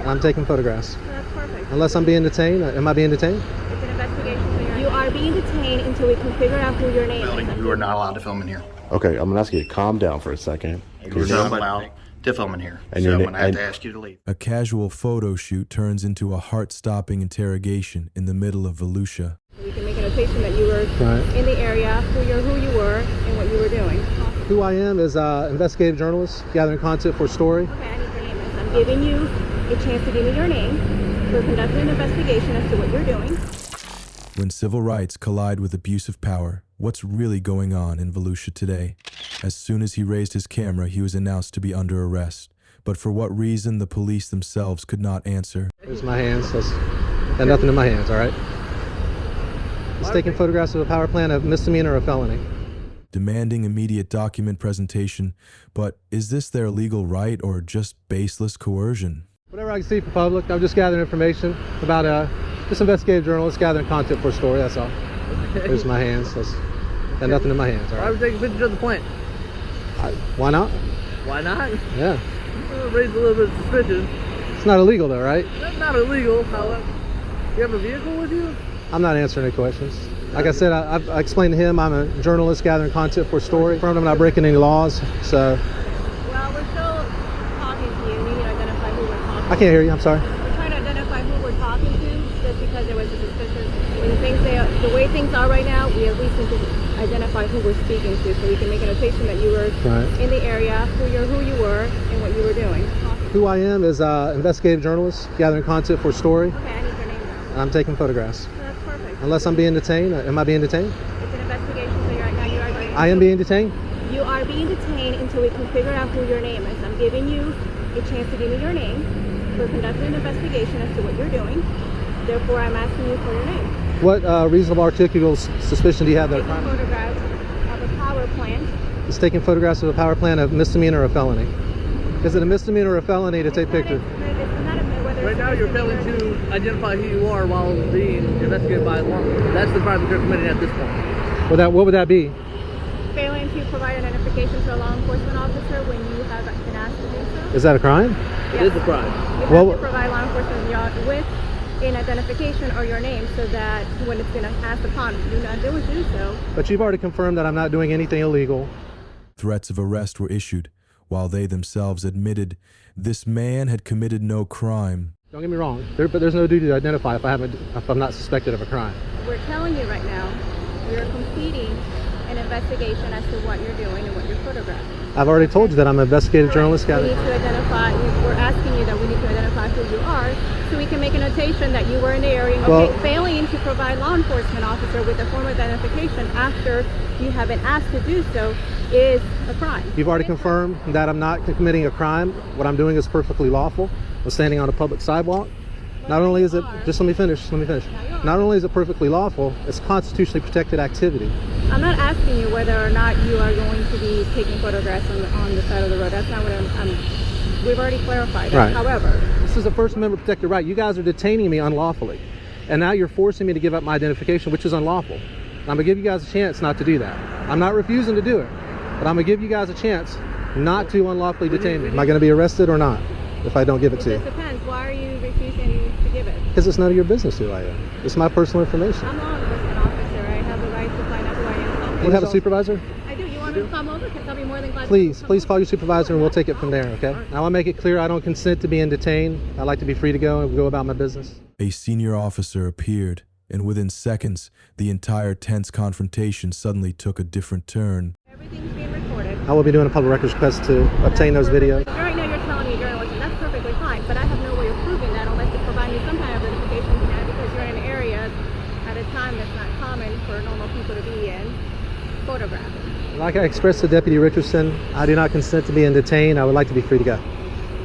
and I'm taking photographs. That's perfect. Unless I'm being detained. Am I being detained? It's an investigation, so you are being detained until we can figure out who your name is. You are not allowed to film in here. Okay, I'm gonna ask you to calm down for a second. You're not allowed to film in here. And so your I'm gonna have to ask you to leave. A casual photo shoot turns into a heart-stopping interrogation in the middle of Volusia. We can make a notation that you were in the area, who you were, and what you were doing. Who I am is an investigative journalist gathering content for a story. Okay, I need your name. I'm giving you a chance to give me your name. We're conducting an investigation as to what you're doing. When civil rights collide with abuse of power, what's really going on in Volusia today? As soon as he raised his camera, he was announced to be under arrest. But for what reason, the police themselves could not answer. Here's my hands. Got nothing in my hands, all right? He's taking photographs of a power plant, a misdemeanor or a felony. Demanding immediate document presentation, but is this their legal right or just baseless coercion? Whatever I can see for public, I'm just gathering information about just investigative journalist gathering content for a story, that's all. Okay. Here's my hands. Got nothing in my hands, all Why right? are we taking pictures of the plant? Why not? Why not? Yeah. Raise a little bit of suspicion. It's not illegal though, right? That's not illegal, however. You have a vehicle with you? I'm not answering any questions. Like I said, I explained to him I'm a journalist gathering content for a story. I'm not breaking any laws, so. Well, we're still talking to you. We need to identify who we're talking to. I can't hear you, I'm sorry. We're trying to identify who we're talking to just because there was a suspicious. The way things are right now, we at least need to identify who we're speaking to so we can make a notation that you were in the area, who you were, and what you were doing. Who I am is an investigative journalist gathering content for a story. Okay, I need your name now. And I'm taking photographs. That's perfect. Unless I'm being detained. Am I being detained? It's an investigation, so right now you are being I am being detained? You are being detained until we can figure out who your name is. I'm giving you a chance to give me your name. We're conducting an investigation as to what you're doing. Therefore, I'm asking you for your name. What reasonable articulable suspicion do you have that? Taking photographs of a power plant. He's taking photographs of a power plant, a misdemeanor or a felony. Is it a misdemeanor or a felony to take pictures? Right now you're failing to identify who you are while being investigated by law. That's the crime that you're committing at this point. What would that be? Failing to provide identification to a law enforcement officer when you have been asked to do so. Is that a crime? It is a crime. You have to provide law enforcement with an identification or your name so that when it's been asked upon you not do so. But you've already confirmed that I'm not doing anything illegal. Threats of arrest were issued, while they themselves admitted this man had committed no crime. Don't get me wrong, but there's no duty to identify if I'm not suspected of a crime. We're telling you right now, we are completing an investigation as to what you're doing and what you're photographing. I've already told you that I'm an investigative journalist. We need to identify, we're asking you that we need to identify who you are so we can make a notation that you were in the area. Failing to provide law enforcement officer with a form of identification after you have been asked to do so is a crime. You've already confirmed that I'm not committing a crime. What I'm doing is perfectly lawful. I'm standing on a public sidewalk. Not only is it, just let me finish. Not only is it perfectly lawful, it's constitutionally protected activity. I'm not asking you whether or not you are going to be taking photographs on the side of the road. That's not what we've already clarified that. Right. However, this is a First Amendment protected right. You guys are detaining me unlawfully. And now you're forcing me to give up my identification, which is unlawful. And I'm gonna give you guys a chance not to do that. I'm not refusing to do it, but I'm gonna give you guys a chance not to unlawfully detain me. Am I gonna be arrested or not if I don't give it to you? It depends. Why are you refusing to give it? Because it's none of your business who I am. It's my personal information. I'm a law enforcement officer. I have the right to find out who I am. Do you have a supervisor? I do. You want me to come over? Because I'll be more than glad. Please call your supervisor and we'll take it from there, okay? I want to make it clear I don't consent to being detained. I like to be free to go and go about my business. A senior officer appeared, and within seconds, the entire tense confrontation suddenly took a different turn. Everything's being recorded. I will be doing a public records request to obtain those videos. Right now you're telling me journalism. That's perfectly fine, but I have no way of proving that unless you provide me some kind of identification because you're in an area at a time that's not common for normal people to be in photographing. Like I expressed to Deputy Richardson, I do not consent to being detained. I would like to be free to go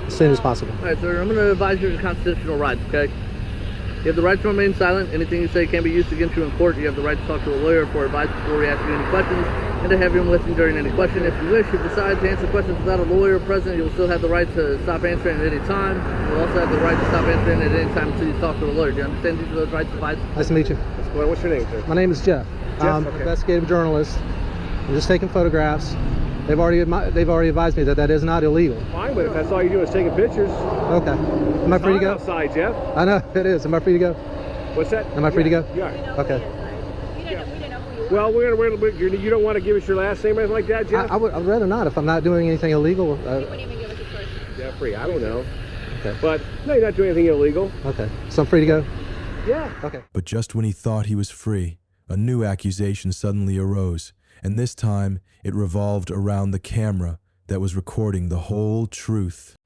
as soon as possible. All right, sir, I'm going to advise you of your constitutional rights, okay? You have the right to remain silent. Anything you say can be used against you in court. You have the right to talk to a lawyer for advice before we ask you any questions and to have him listen during any question. If you wish, if you decide to answer questions without a lawyer present, you'll still have the right to stop answering at any time. You'll also have the right to stop answering at any time until you talk to a lawyer. Do you understand these are those rights advised? Nice to meet you. Well, what's your name, sir? My name is Jeff. I'm an okay. investigative journalist. I'm just taking photographs They've already advised me that that is not illegal. Fine, but if that's all you do is taking pictures. Okay. Am I free to go? Outside, Jeff. I know it is. Am I free to go? What's that? Am I free to go? Yeah. Okay. We didn't know who you were. Well, you don't want to give us your last name or anything like that, Jeff? I'd rather not if I'm not doing anything illegal. You wouldn't even give us his first name. Jeffrey, I don't know. Okay. But no, you're not doing anything illegal. Okay. So I'm free to go? Yeah. Okay. But just when he thought he was free, a new accusation suddenly arose, and this time it revolved around the camera that was recording the whole truth.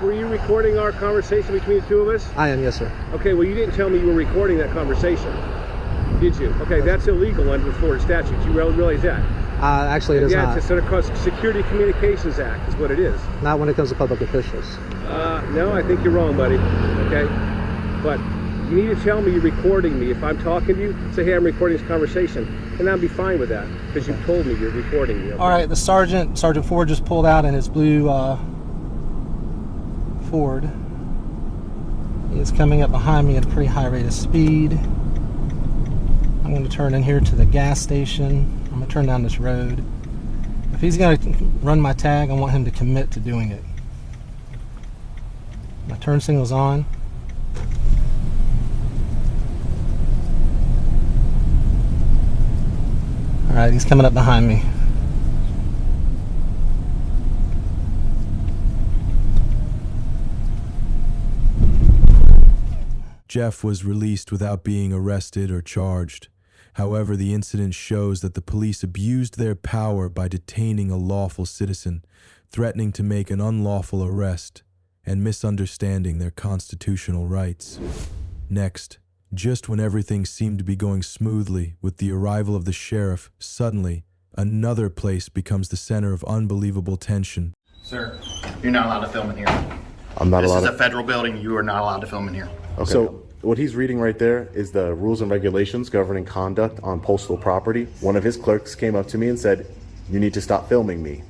Were you recording our conversation between the two of us? I am, yes, sir. Okay, well, you didn't tell me you were recording that conversation, did you? Okay, that's illegal under the Florida statutes. You realize that? Actually, it is not. It's a Security Communications Act is what it is. Not when it comes to public officials. No, I think you're wrong, buddy. Okay? But you need to tell me you're recording me. If I'm talking to you, say, hey, I'm recording this conversation. And I'll be fine with that because you told me you're recording me. Okay? All right, the Sergeant Ford just pulled out in his blue Ford. He is coming up behind me at a pretty high rate of speed. I'm going to turn in here to the gas station. I'm going to turn down this road. If he's going to run my tag, I want him to commit to doing it. My turn signal's on. All right, he's coming up behind me. Jeff was released without being arrested or charged. However, the incident shows that the police abused their power by detaining a lawful citizen, threatening to make an unlawful arrest, and misunderstanding their constitutional rights. Next, just when everything seemed to be going smoothly with the arrival of the sheriff, suddenly, another place becomes the center of unbelievable tension. Sir, you're not allowed to film in here. I'm not allowed This is a federal building. You are not allowed to film in here. Okay. So what he's reading right there is the rules and regulations governing conduct on postal property. One of his clerks came up to me and said, "You need to stop filming me."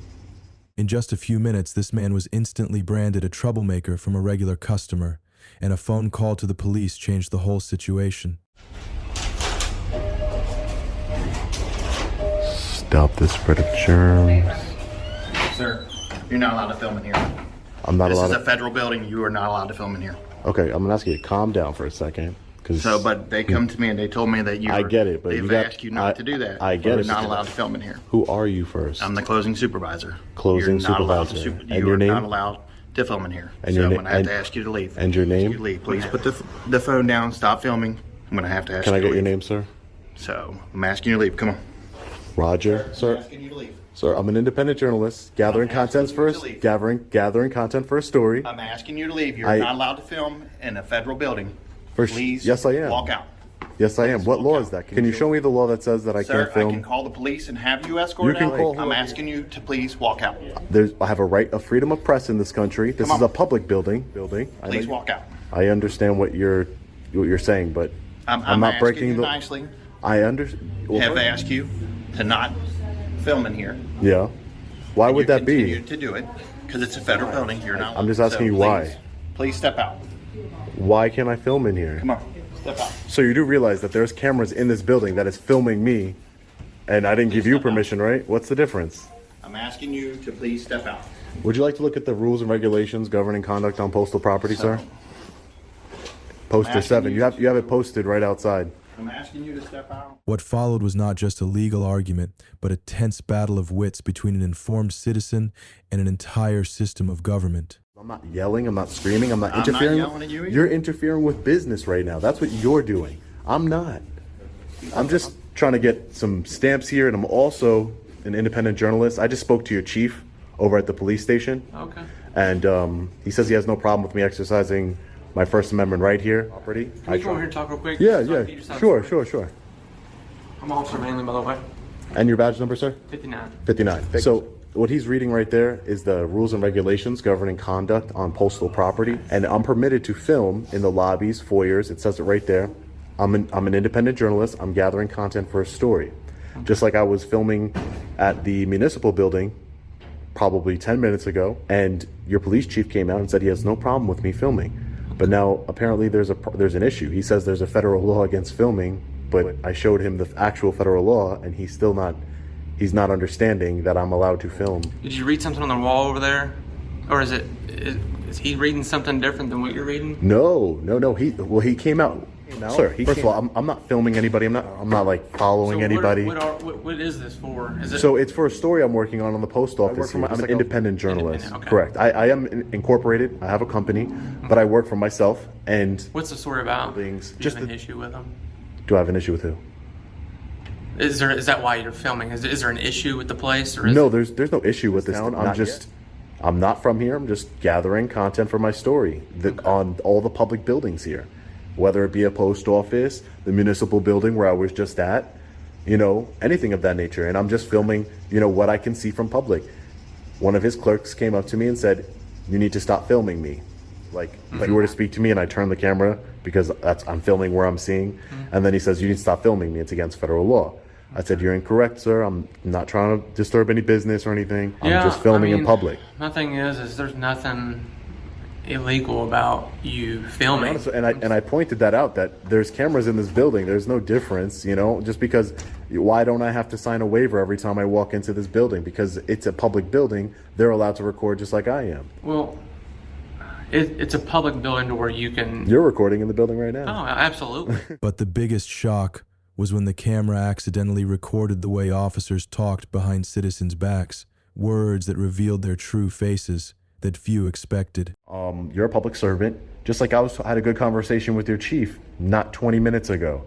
In just a few minutes, this man was instantly branded a troublemaker from a regular customer, and a phone call to the police changed the whole situation. Stop the spread of germs. Sir, you're not allowed to film in here. I'm not allowed This is to. a federal building. You are not allowed to film in here. Okay, I'm gonna ask you to calm down for a second. So, but they come to me and they told me that I get it, but they've you asked you not to do that. I get You're it. not allowed to film in here. Who are you first? I'm the closing supervisor. Closing You're not allowed supervisor. to And you your are name? not allowed to film in here. And so your I'm na- going to have to and- ask you to leave. and your Ask name? you to leave. Please put the phone down. Stop filming. I'm going to have to ask Can you I to get your leave. name, sir? So I'm asking you to leave. Come on. Roger, I'm sir. asking you to leave. Sir, I'm an independent journalist, gathering I'm asking contents you for to leave. gathering content for a story. I'm asking you to leave. You're not allowed to film in a federal building. Please Yes, I am. walk out. Yes, I am. What law walk is out. that? Can you show me the law that says that I Sir, can't film? I can call the police and have you escorted You can out. call- I'm asking you to please walk out. I have a right of freedom of press in this country. This Come is on. a public building. Please walk out. I understand what you're saying, but I'm not asking breaking you the. nicely. I understand. Have asked you to not film in here. Yeah. Why would You that be? continue to do it because it's a federal building. You're not. I'm just allowed. asking you please, why. Please step out. Why can't I film in here? Come on, step out. So you do realize that there's cameras in this building that is filming me, and I didn't give you step out. permission, right? What's the difference? I'm asking you to please step out. Would you like to look at the rules and regulations governing conduct on postal property, sir? Poster asking 7. you You have it posted right outside. I'm asking you to step out. What followed was not just a legal argument, but a tense battle of wits between an informed citizen and an entire system of government. I'm not yelling, I'm not screaming, I'm not I'm not interfering. yelling at you either. You're interfering with business right now. That's what you're doing. I'm not. I'm just trying to get some stamps here, and I'm also an independent journalist. I just spoke to your chief over at the police station. Okay. And he says he has no problem with me exercising my First Amendment right here. Property. Can we come over here and talk real quick? Yeah, Sorry, yeah. you just have Sure, to- sure, sure. I'm Officer Manley, by the way. And your badge number, sir? 59. 59. So what he's reading right there is the rules and regulations governing conduct on postal property. And I'm permitted to film in the lobbies, foyers. It says it right there. I'm an independent journalist. I'm gathering content for a story. Just like I was filming at the municipal building probably 10 minutes ago, and your police chief came out and said he has no problem with me filming. But now apparently there's an issue. He says there's a federal law against filming, but I showed him the actual federal law, and he's still not he's not understanding that I'm allowed to film. Did you read something on the wall over there? Or is he reading something different than what you're reading? No. He came out. Sir, first of all, I'm not filming anybody. I'm not like following anybody. What is this for? So it's for a story I'm working on the post office. I'm an independent journalist. Okay. Correct. I am incorporated. I have a company, but I work for myself. And what's the story about? Do you just have an issue with them? Do I have an issue with who? Is that why you're filming? Is there an issue with the place? Or no, there's no issue with this town. I'm not from here. I'm just gathering content for my story on all the public buildings here, whether it be a post office, the municipal building where I was just at, anything of that nature. And I'm just filming, what I can see from public. One of his clerks came up to me and said, "You need to stop filming me." Like, if you were to speak to me and I turn the camera because I'm filming where I'm seeing, and then he says, "You need to stop filming me. It's against federal law." I said, "You're incorrect, sir. I'm not trying to disturb any business or anything. I'm just filming in public." My thing is there's nothing illegal about you filming. And I pointed that out, that there's cameras in this building. There's no difference, just because why don't I have to sign a waiver every time I walk into this building? Because it's a public building. They're allowed to record just like I am. Well, it's a public building to where you can... You're recording in the building right now. Oh, absolutely. But the biggest shock was when the camera accidentally recorded the way officers talked behind citizens' backs, words that revealed their true faces that few expected. You're a public servant, just like I had a good conversation with your chief not 20 minutes ago,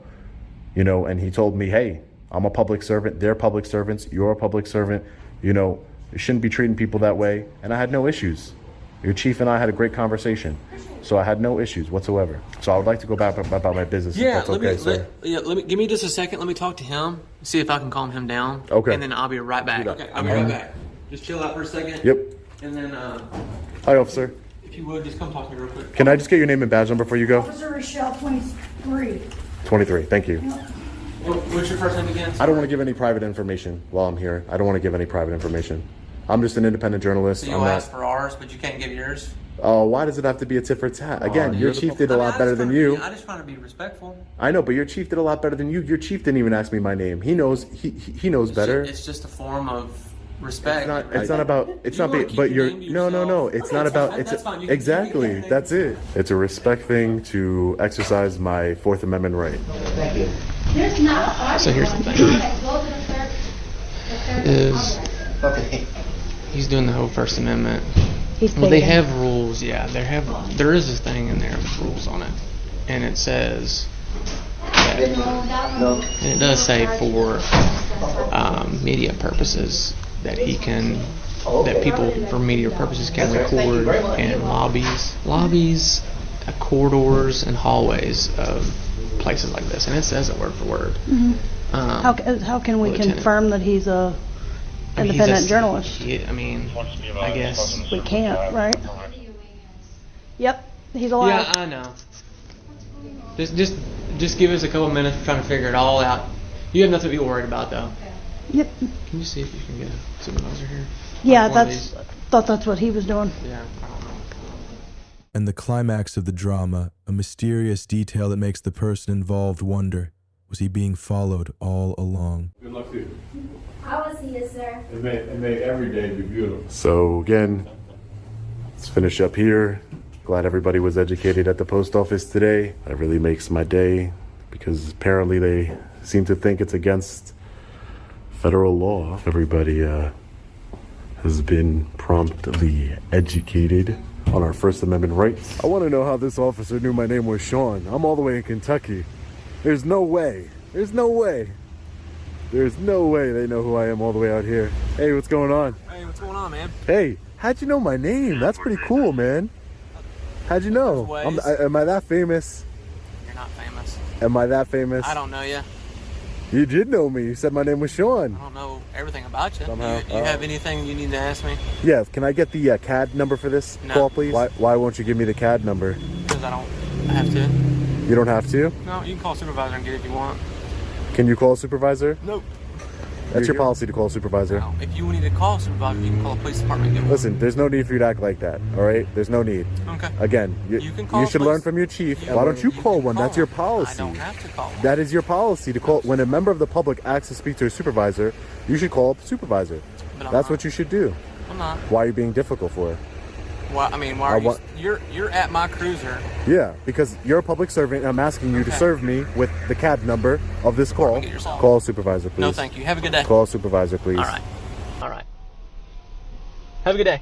and he told me, "Hey, I'm a public servant, they're public servants, you're a public servant, you shouldn't be treating people that way." And I had no issues. Your chief and I had a great conversation, so I had no issues whatsoever. So I would like to go back about my business. Yeah, if that's sir. Let me give me just a second. Let me talk to him, see if I can calm him down. Okay. And then I'll be right back. Okay, I'll be right back. Just chill out for a second. Yep. And then, hi, officer. If you would, just come talk to me real quick. Can I just get your name and badge number before you go? Officer Rochelle, 23. 23. Thank you. What's your first name again? I don't want to give any private information while I'm here. I don't want to give any private information. I'm just an independent journalist. So you'll ask for ours, but you can't give yours? Oh, why does it have to be a tit for tat? Again, your chief did a lot better than you. I just want to be respectful. I know, but your chief did a lot better than you. Your chief didn't even ask me my name. He knows. He knows better. It's just a form of respect. It's not about. It's not. But you're. No. It's not about. It's exactly. That's it. It's a respect thing to exercise my Fourth Amendment right. Thank you. There's not. So here's the thing. He's doing the whole First Amendment. Well, they have rules. Yeah, there is this thing in there with rules on it, and it says that, and it does say for media purposes that people for media purposes can record in lobbies, corridors, and hallways of places like this, and it says it word for word. Mm-hmm. How can we confirm that he's a independent journalist? I guess we can't, right? Yep, he's alive. Yeah, I know. Just give us a couple minutes trying to figure it all out. You have nothing to be worried about, though. Yep. Can you see if you can get a supervisor here? Yeah, thought that's what he was doing. Yeah, I don't know. And the climax of the drama, a mysterious detail that makes the person involved wonder, was he being followed all along? Good luck to you. I will see you, sir. It made every day be beautiful. So again, let's finish up here. Glad everybody was educated at the post office today. That really makes my day, because apparently they seem to think it's against federal law. Everybody has been promptly educated on our First Amendment rights. I want to know how this officer knew my name was Sean. I'm all the way in Kentucky. There's no way. There's no way they know who I am all the way out here. Hey, what's going on? Hey, what's going on, man? Hey, how'd you know my name? That's pretty cool, man. How'd you know? Am I that famous? You're not famous. Am I that famous? I don't know you. You did know me. You said my name was Sean. I don't know everything about you. Somehow. You have anything you need to ask me? Yeah, can I get the CAD number for this call, please? Why won't you give me the CAD number? Because I have to. You don't have to? No, you can call supervisor and get it if you want. Can you call supervisor? Nope. That's your policy to call a supervisor. No. If you need to call a supervisor, you can call a police department. And get Listen, there's no need for you to act like that, all right? There's no need. Okay. Again, you should learn from your chief. Why don't you call one? That's your policy. I don't have to call one. That is your policy to call. When a member of the public asks to speak to a supervisor, you should call a supervisor. That's what you should do. I'm not. Why are you being difficult for it? Why? I mean, why are you're at my cruiser? Yeah, because you're a public servant and I'm asking you to serve me with the cab number of this call. Call a supervisor, please. No, thank you. Have a good day. Call a supervisor, please. All right. All right. Have a good day.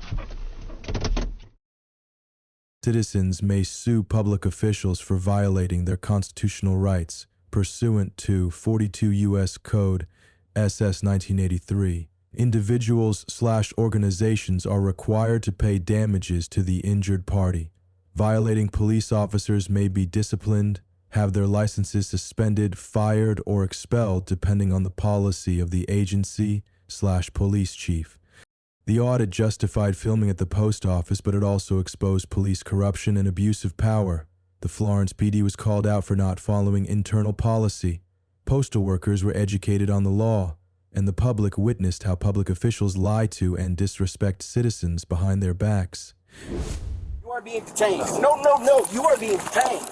Citizens may sue public officials for violating their constitutional rights pursuant to 42 U.S. Code SS 1983. Individuals/organizations are required to pay damages to the injured party. Violating police officers may be disciplined, have their licenses suspended, fired, or expelled depending on the policy of the agency/police chief. The audit justified filming at the post office, but it also exposed police corruption and abuse of power. The Florence PD was called out for not following internal policy. Postal workers were educated on the law, and the public witnessed how public officials lie to and disrespect citizens behind their backs. You are being detained. No, you are being detained.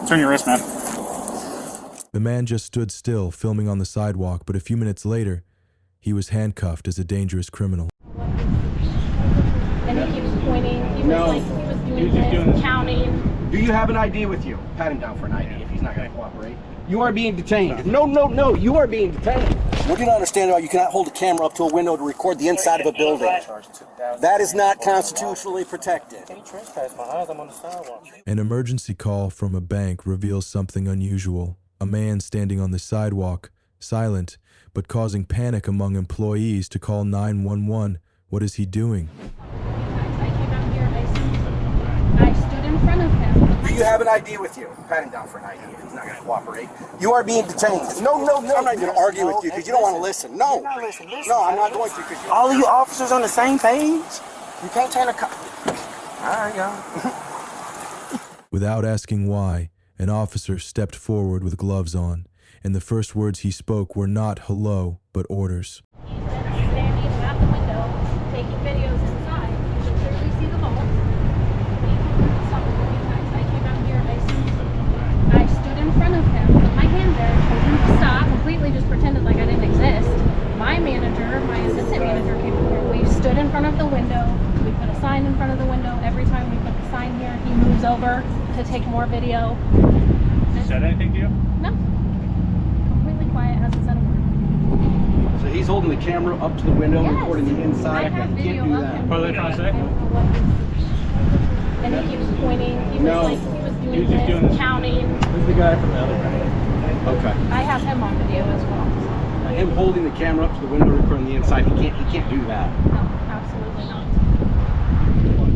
Turn your wrist, man. The man just stood still, filming on the sidewalk, but a few minutes later, he was handcuffed as a dangerous criminal. And he keeps pointing. He was like, he was doing this, counting. Do you have an ID with you? Pat him down for an ID if he's not going to cooperate. You are being detained. No, you are being detained. What do you not understand about you cannot hold a camera up to a window to record the inside of a building? That is not constitutionally protected. An emergency call from a bank reveals something unusual. A man standing on the sidewalk, silent, but causing panic among employees to call 911. What is he doing? I stood in front of him. Do you have an ID with you? Pat him down for an ID if he's not going to cooperate. You are being detained. No, I'm not going to argue with you because you don't want to listen. No, I'm not going to. All of you officers on the same page? You can't tell a cop. All right, y'all. Without asking why, an officer stepped forward with gloves on, and the first words he spoke were not hello, but orders. He's standing at the window, taking videos inside. You can clearly see the vault. I came out here, I stood in front of him, put my hand there, told him to stop, completely just pretended like I didn't exist. My manager, my assistant manager came over. We stood in front of the window. We put a sign in front of the window. Every time we put the sign here, he moves over to take more video. He said anything to you? No. Completely quiet, hasn't said a word. So he's holding the camera up to the window, recording the inside. I have video of him. What are they trying to say? And he keeps pointing. He was like, he was doing this, counting. Who's the guy from the other guy? Okay. I have him on video as well. Him holding the camera up to the window, recording the inside. He can't do that. No, absolutely not.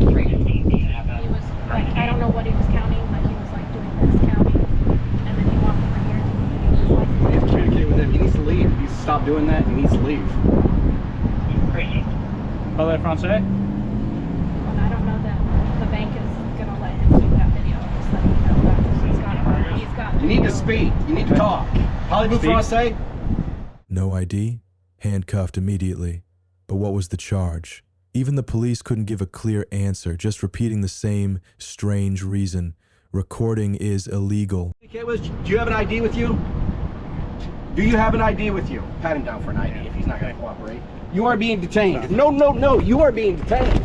He was like, I don't know what he was counting, but he was like doing this counting, and then he walked over here. We have to communicate with him. He needs to leave. He needs to stop doing that. He needs to leave. Parlez français? Well, I don't know that the bank is gonna let him do that video. Just let him know that he's got. You need to speak. You need to talk. Parlez-vous français? No ID, handcuffed immediately. But what was the charge? Even the police couldn't give a clear answer, just repeating the same strange reason. Recording is illegal. Do you have an ID with you? Do you have an ID with you? Pat him down for an ID if he's not going to cooperate. You are being detained. No, you are being detained.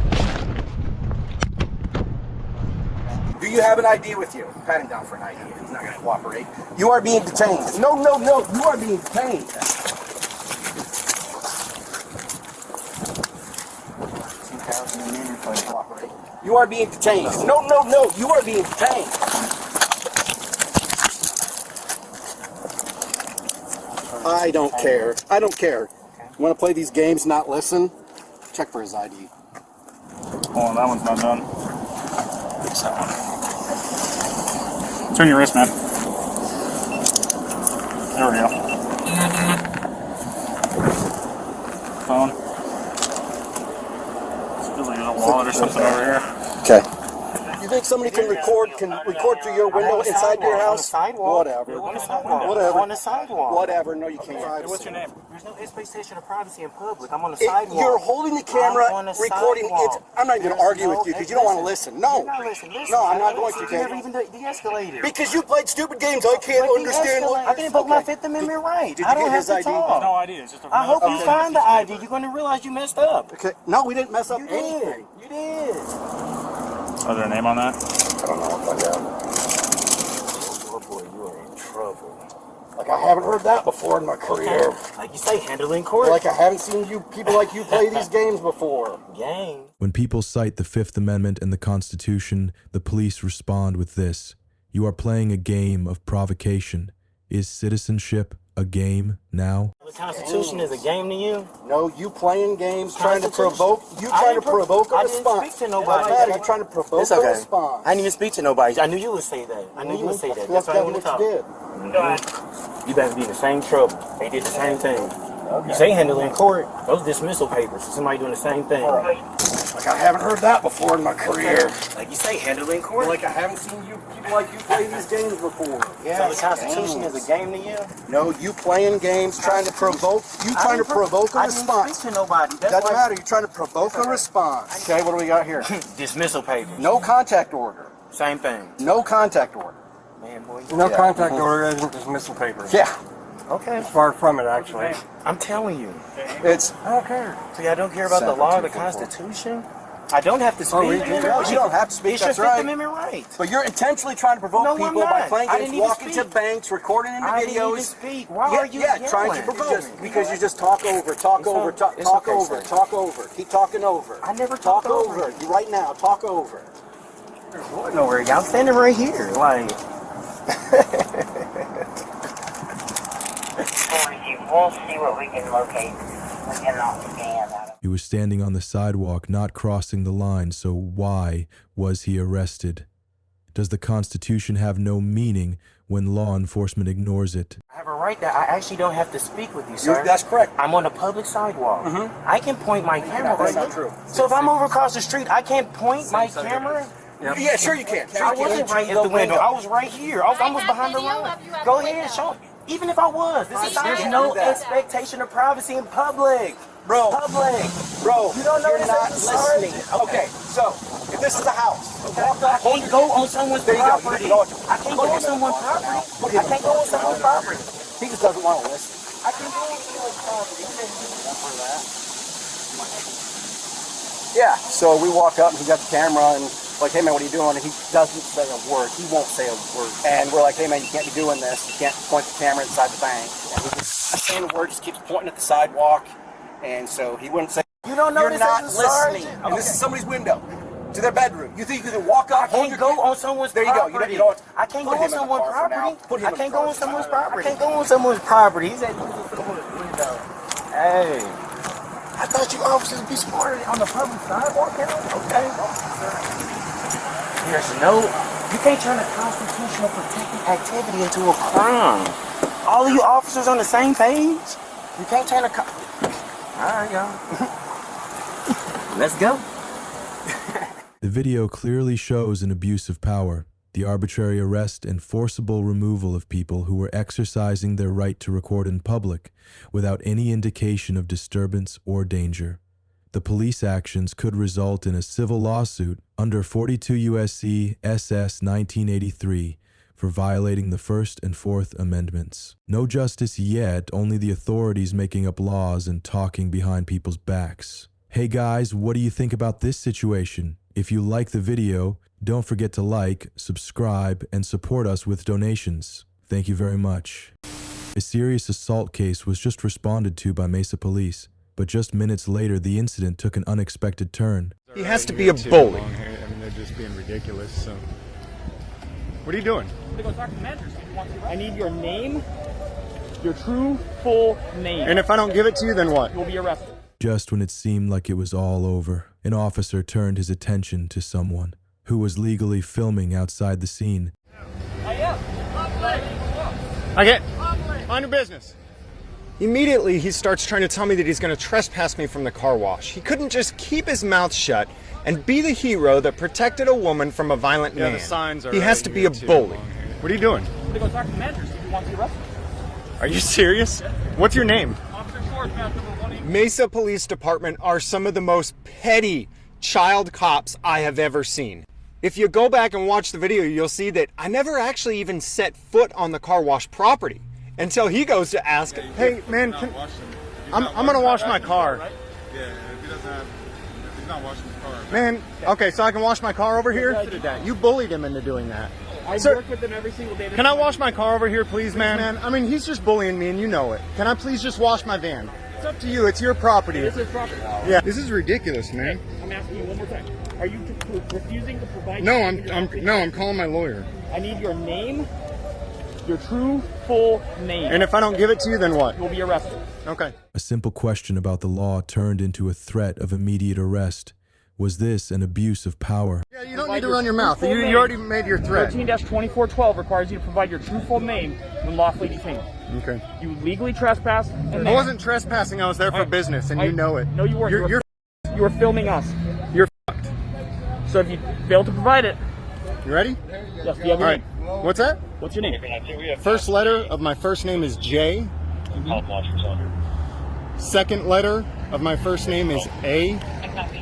Do you have an ID with you? Pat him down for an ID if he's not going to cooperate. You are being detained. No, you are being detained. You are being detained. No, you are being detained. I don't care. You want to play these games, not listen? Check for his ID. Oh, that one's not done. Fix that one. Turn your wrist, man. There we go. Phone. Feels like there's a wallet or something over here. Okay. You think somebody can record through your window inside your house? Whatever. On the sidewalk. Whatever. On the sidewalk. Whatever. No, you can't. What's your name? There's no expectation of privacy in public. I'm on the sidewalk. You're holding the camera, I'm on the recording. sidewalk. I'm not even going to argue with you because you don't want to listen. No. You're not listening. No, I'm not going to. You never even de-escalated. Because you played stupid games. I can't understand. I can invoke my Fifth Amendment right. Did I you don't get have his to ID? talk. No ID. It's just a I hope you find the ID. You're going to realize you messed up. Okay. No, we didn't mess up You anything. did. You did. Is there a name on that? I don't know if I got. Oh boy, you are in trouble. Like I haven't heard that before in my career. Like you say, handle in court. Like I haven't seen people like you play these games before. Game. When people cite the Fifth Amendment and the Constitution, the police respond with this: "You are playing a game of provocation. Is citizenship a game now?" The Constitution is a game to you? No, you playing games, trying to provoke. You trying to provoke a response. I didn't speak to nobody. You're trying to provoke a response. I didn't even speak to nobody. I knew you would say that. I knew you would say that. That's why I want to talk. You better be in the same trouble. They did the same thing. You say handle in court. Those dismissal papers. Somebody doing the same thing. Like I haven't heard that before in my career. Like you say, handle in court. Like I haven't seen people like you play these games before. Yeah, so the Constitution is a game to you? No, you playing games, trying to provoke. You trying to provoke a response. I didn't speak to nobody. Doesn't matter. You're trying to provoke a response. Okay, what do we got here? Dismissal papers. No contact order. Same thing. No contact order. Man, boy. No contact order isn't dismissal papers. Yeah. Okay. It's far from it, actually. I'm telling you. I don't care. See, I don't care about the law or the Constitution. I don't have to speak. You don't have to speak. It's your Fifth Amendment right. But you're intentionally trying to provoke people by playing games, walking to banks, recording in the videos. I didn't even speak. Why are you yelling? Trying to provoke. Because you just talk over. Keep talking over. I never talk talked over. You right now. Talk over. There's going nowhere. Y'all standing right here. Like. We'll see what we can locate. We cannot scan that. He was standing on the sidewalk, not crossing the line, so why was he arrested? Does the Constitution have no meaning when law enforcement ignores it? I have a right that I actually don't have to speak with you, sir. That's correct. I'm on a public sidewalk. I can point my camera. That's not true. So if I'm over across the street, I can't point my camera? Yeah, sure you can. I wasn't right at the window. I was right here. I was almost behind the line. Go ahead, show me. Even if I was, there's no expectation of privacy in public. Bro, You don't know you're not listening. Okay, so if this is a house, I can't go on someone's property. I can't go on someone's property. I can't go on someone's property. He just doesn't want to listen. I can go on someone's property. Yeah, so we walk up and he got the camera and like, hey man, what are you doing? And he doesn't say a word. He won't say a word. And we're like, hey man, you can't be doing this. You can't point the camera inside the bank. And he just not saying a word, just keeps pointing at the sidewalk. And so he wouldn't say, you don't know you're not listening. And this is somebody's window to their bedroom. You think you can walk up? I can't go on someone's property. There you go. I can't go on someone's property. I can't go on someone's property. I can't go on someone's property. He's at the window. Hey. I thought you officers would be smarter on the public sidewalk. Okay. There's no, you can't turn a constitutional protected activity into a crime. All of you officers on the same page? You can't turn a Alright, y'all. Let's go. The video clearly shows an abuse of power, the arbitrary arrest and forcible removal of people who were exercising their right to record in public without any indication of disturbance or danger. The police actions could result in a civil lawsuit under 42 U.S.C. SS 1983 for violating the First and Fourth Amendments. No justice yet, only the authorities making up laws and talking behind people's backs. Hey guys, what do you think about this situation? If you like the video, don't forget to like, subscribe, and support us with donations. Thank you very much. A serious assault case was just responded to by Mesa Police, but just minutes later the incident took an unexpected turn. He has to be a bully. I mean, they're just being ridiculous, so... What are you doing? I'm gonna go talk to the managers. I need your name, your true, full name. And if I don't give it to you, then what? You'll be arrested. Just when it seemed like it was all over, an officer turned his attention to someone who was legally filming outside the scene. Okay, mind your business. Immediately, he starts trying to tell me that he's going to trespass me from the car wash. He couldn't just keep his mouth shut and be the hero that protected a woman from a violent man. The signs are he has right to be here, a too, bully. along here. What are you doing? I'm gonna go talk to the manager, see if he wants to arrest me. Are you serious? What's your name? Officer Short, Master number 180. Mesa Police Department are some of the most petty child cops I have ever seen. If you go back and watch the video, you'll see that I never actually even set foot on the car wash property until he goes to ask, hey man, I'm gonna wash my car. Yeah, if he doesn't have, if he's not washing his car. Man, okay, so I can wash my car over here? You bullied him into doing that. I Sir, work with them every single day. can I wash my car over here, please, man? I mean, he's just bullying me and you know it. Can I please just wash my van? It's up to you, it's your property. It's his property. Yeah. This is ridiculous, man. I'm asking you one more time. Are you refusing to provide? No, I'm calling my lawyer. I need your name, your true full name. And if I don't give it to you, then what? You'll be arrested. Okay. A simple question about the law turned into a threat of immediate arrest. Was this an abuse of power? Yeah, you don't need to run your mouth. You already made your threat. 13-2412 requires you to provide your true full name when lawfully detained. Okay. You legally trespassed. I wasn't trespassing. I was there for business, and you know it. No, you weren't. You're you were filming us. You're fucked. So if you fail to provide it, you ready? Yes. Do you have your All right. name? What's that? What's your name? First letter of my first name is J. Second letter of my first name is A.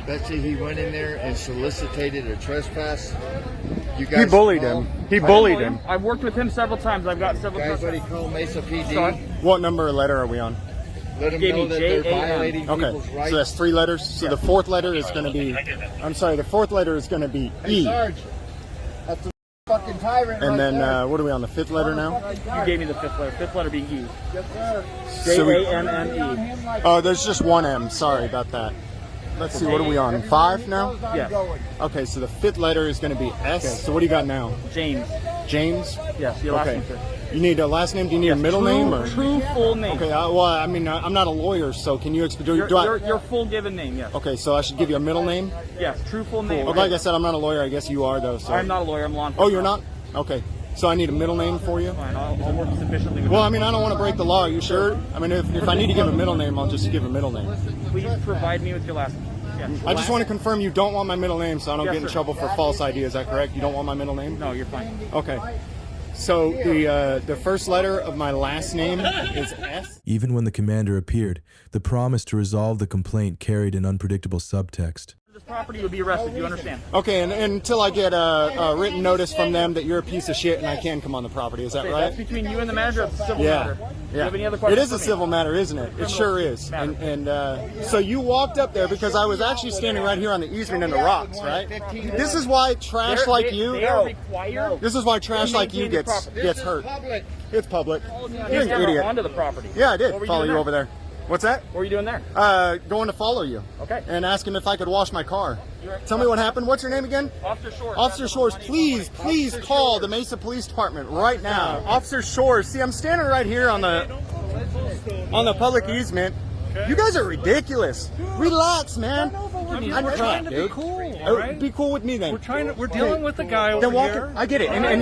Betsy, he went in there and solicited a trespass. You guys He bullied him. He bullied him. I've worked with him several times. I've got several. Guys, buddy, call Mesa PD. Sorry? What number or letter are we on? Let them Gave know me that they're J-A-M. violating people's Okay, rights. so that's 3 letters. So the fourth letter is going to be, I'm sorry, the fourth letter is going to be Hey, E. Sarge, that's a fucking tyrant And right then, there. what are we on, the 5th letter now? You gave me the fifth letter. Fifth letter being E. Yes, sir. So we- J-A-M-M-E. Oh, there's just one M. Sorry about that. Let's see, what are we on? 5 now? Yes. Okay, so the 5th letter is going to be S. Okay, so what do you got now? James. James? Yes, your last Okay. name, sir. You need a last name? Do you need a middle true, name? Or? True full name. Okay, well, I mean, I'm not a lawyer, so can you explain? Your full given name, yes. Okay, so I should give you a middle name? Yes, true full name. Well, like I said, I'm not a lawyer. I guess you are, though. So. I'm not a lawyer. I'm law Oh, enforcement. you're not? Okay. So I need a middle name for you? Fine, I'll work sufficiently with Well, you. I mean, I don't want to break the law. Are you sure? I mean, if I need to give a middle name, I'll just give a middle name. Please provide me with your last name. Yes. I just want to confirm you don't want my middle name so I don't Yes, get in sir. trouble for false ID. Is that correct? You don't want my middle name? No, you're fine. Okay. So the first letter of my last name is S. Even when the commander appeared, the promise to resolve the complaint carried an unpredictable subtext. This property would be arrested. You understand? Okay, and until I get a written notice from them that you're a piece of shit and I can come on the property. Is that Okay, right? That's between you and the manager. It's a civil Yeah. matter. Do you Yeah. have any other It questions is a for me? civil matter, isn't it? It sure is. And so you walked up there because I was actually standing right here on the easement in the rocks, right? This is why trash like you. They are required. This is why trash like you maintain the gets property. hurt. It's public. You You're an never idiot. onto the property. Yeah, I did What were follow doing you there? over there. What's that? What were you doing there? Going to follow you. Okay. And asking if I could wash my car. Tell me what happened. What's your name again? Officer Shores. Officer Shores, please call the Mesa Police Department right now. Officer Shores, see, I'm standing right here on the public easement. You guys are ridiculous. Relax, man. We're trying to be cool, all right? Be cool with me then. We're dealing with a guy over Then walk here. it. I get it, and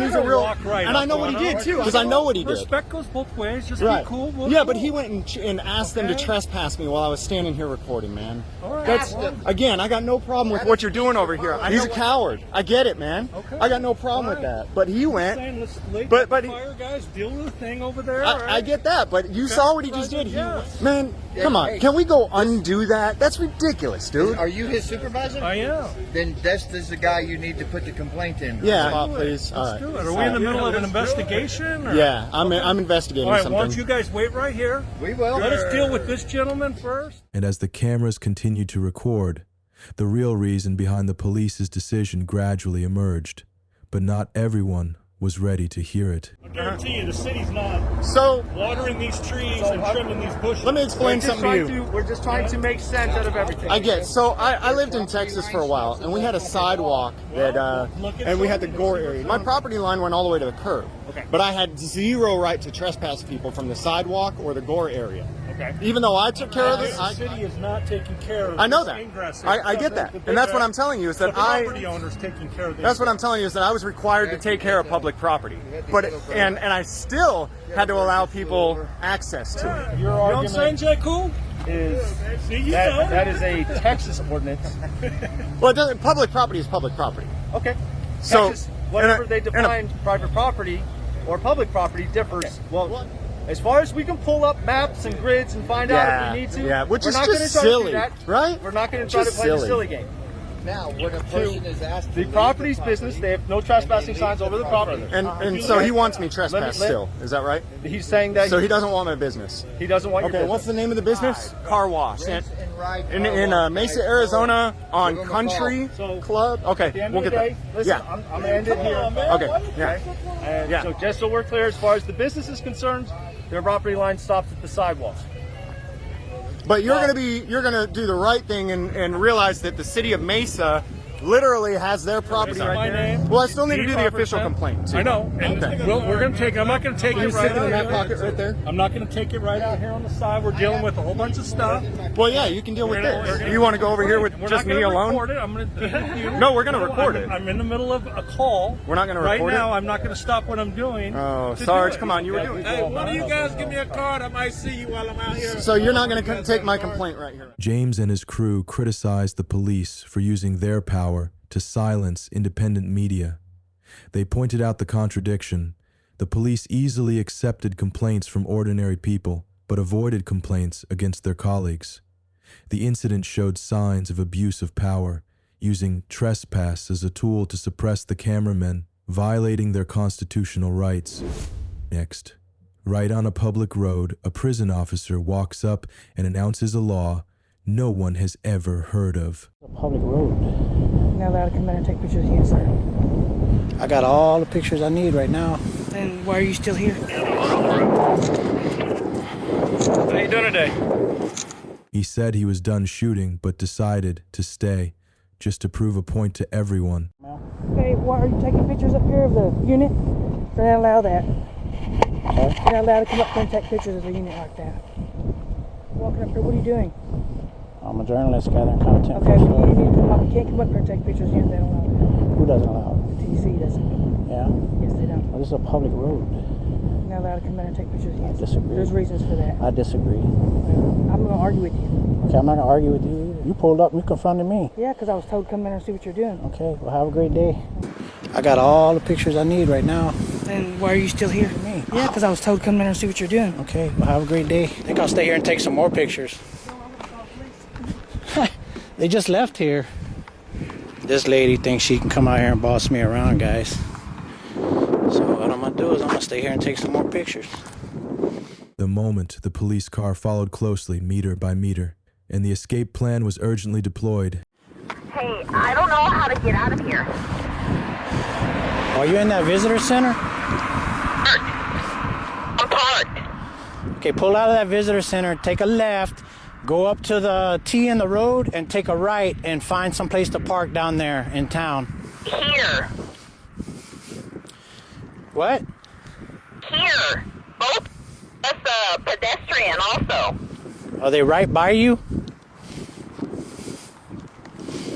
he's a real. And I know what he did too, because I know what he did. Respect goes both ways. Just Right. be cool. Yeah, but he went and asked them to trespass me while I was standing here recording, man. All right. That's again, I got no problem with what you're doing over here. He's a coward. I get it, man. Okay. I got no problem with that. But he went. Saying, let's lay But fire guys deal with the thing over there. all I right? get that, but you saw what he just did. Yes. Man, come on. Can we go undo that? That's ridiculous, dude. Are you his supervisor? I am. Then this is the guy you need to put the complaint in. Yeah, Let's do it. please. All Let's right. do it. Are we in the middle of an investigation? Or? Yeah, I'm investigating All right, something. why don't you guys wait right here? We will. Let us deal with this gentleman first. And as the cameras continued to record, the real reason behind the police's decision gradually emerged. But not everyone was ready to hear it. I guarantee you, the city's not So, watering these trees and trimming these bushes. let me explain something to you. We're just trying to make sense out of everything. I get. So I lived in Texas for a while, and we had a sidewalk that, and we had the gore area. My property line went all the way to the curb, Okay. but I had zero right to trespass people from the sidewalk or the gore area. Okay. Even though I took care of this, the city is not taking care of. I know this that. ingress. I get that, and that's what I'm telling you is that the property owner's taking care of this. That's what I'm telling you is that I was required to take care of public property, but and I still had to allow people access to it. Your argument is See, that is a Texas ordinance. Well, public property is public property. Okay. So Texas, whatever they define private property or public property differs. Okay. Well, as far as we can pull up maps and grids and find out if we need to, which we're is not just going to try to silly, do that, right? We're not going to try to play the silly game. Now, when a person is asked to The property's business, they have no trespassing signs over the property. And so he wants me trespassed still. Is that right? He's saying that. So he doesn't want my business. He doesn't want your business. Okay, what's the name of the business? Car Wash. In Mesa, Arizona, on Country Club. Okay, we'll get that. Listen, I'm going to end it here. Okay. Yeah. And so just so we're clear, as far as the business is concerned, their property line stops at the sidewalk. But you're gonna do the right thing and realize that the city of Mesa literally has their property right there. Well, I still need to do the official complaint too. I know. And we're going to take. I'm not going to take it right out in that here. pocket right there. I'm not going to take it right out here on the side. We're dealing with a whole bunch of stuff. Well, yeah, you can deal with this. You want to go over here with just me alone? Record it. I'm going to deal with you. No, we're going to record it. I'm in the middle of a call. We're not going to record it? Right now, I'm not going to stop what I'm doing. Oh, Sarge, come on. You were doing it. Hey, one of you guys give me a card. I might see you while I'm out here. So you're not going to take my complaint right here. James and his crew criticized the police for using their power to silence independent media. They pointed out the contradiction. The police easily accepted complaints from ordinary people, but avoided complaints against their colleagues. The incident showed signs of abuse of power, using trespass as a tool to suppress the cameramen, violating their constitutional rights. Next, right on a public road, a prison officer walks up and announces a law no one has ever heard of. A public road. You're not allowed to come in and take pictures here, sir. I got all the pictures I need right now. Then why are you still here? How you doing today? He said he was done shooting, but decided to stay, just to prove a point to everyone. Okay, why are you taking pictures up here of the unit? You're not allowed that. You're not allowed to come up here and take pictures of a unit like that. Walking up here, what are you doing? I'm a journalist gathering content. Okay, but you need to come up. You can't come up here and take pictures. They don't allow it. Who doesn't allow it? The TC doesn't. Yeah? Yes, they don't. Well, this is a public road. You're not allowed to come in and take pictures. I disagree. There's reasons for that. I disagree. I'm going to argue with you. Okay, I'm not going to argue with you. You pulled up, you confronted me. Yeah, because I was told to come in and see what you're doing. Okay, well, have a great day. I got all the pictures I need right now. Then why are you still here? Me? Yeah, because I was told to come in and see what you're doing. Okay, well, have a great day. I think I'll stay here and take some more pictures. They just left here. This lady thinks she can come out here and boss me around, guys. So what I'm going to do is I'm going to stay here and take some more pictures. The moment the police car followed closely, meter by meter, and the escape plan was urgently deployed. Hey, I don't know how to get out of here. Are you in that visitor center? I'm parked. Okay, pull out of that visitor center, take a left, go up to the T in the road, and take a right and find some place to park down there in town. Here. What? Here. Both. That's a pedestrian also. Are they right by you?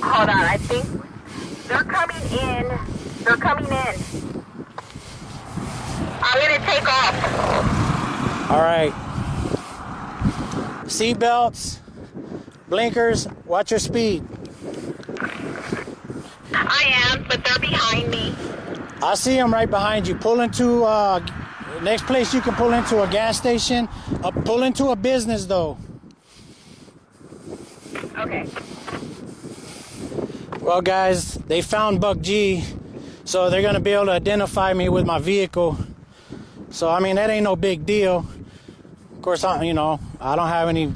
Hold on, I think they're coming in. They're coming in. I'm gonna take off. All right. Seatbelts, blinkers, watch your speed. I am, but they're behind me. I see them right behind you. Pull into, next place you can pull into a gas station. Pull into a business though. Okay. Well guys, they found Buck G, so they're gonna be able to identify me with my vehicle. So I mean, that ain't no big deal. Of course, I don't have any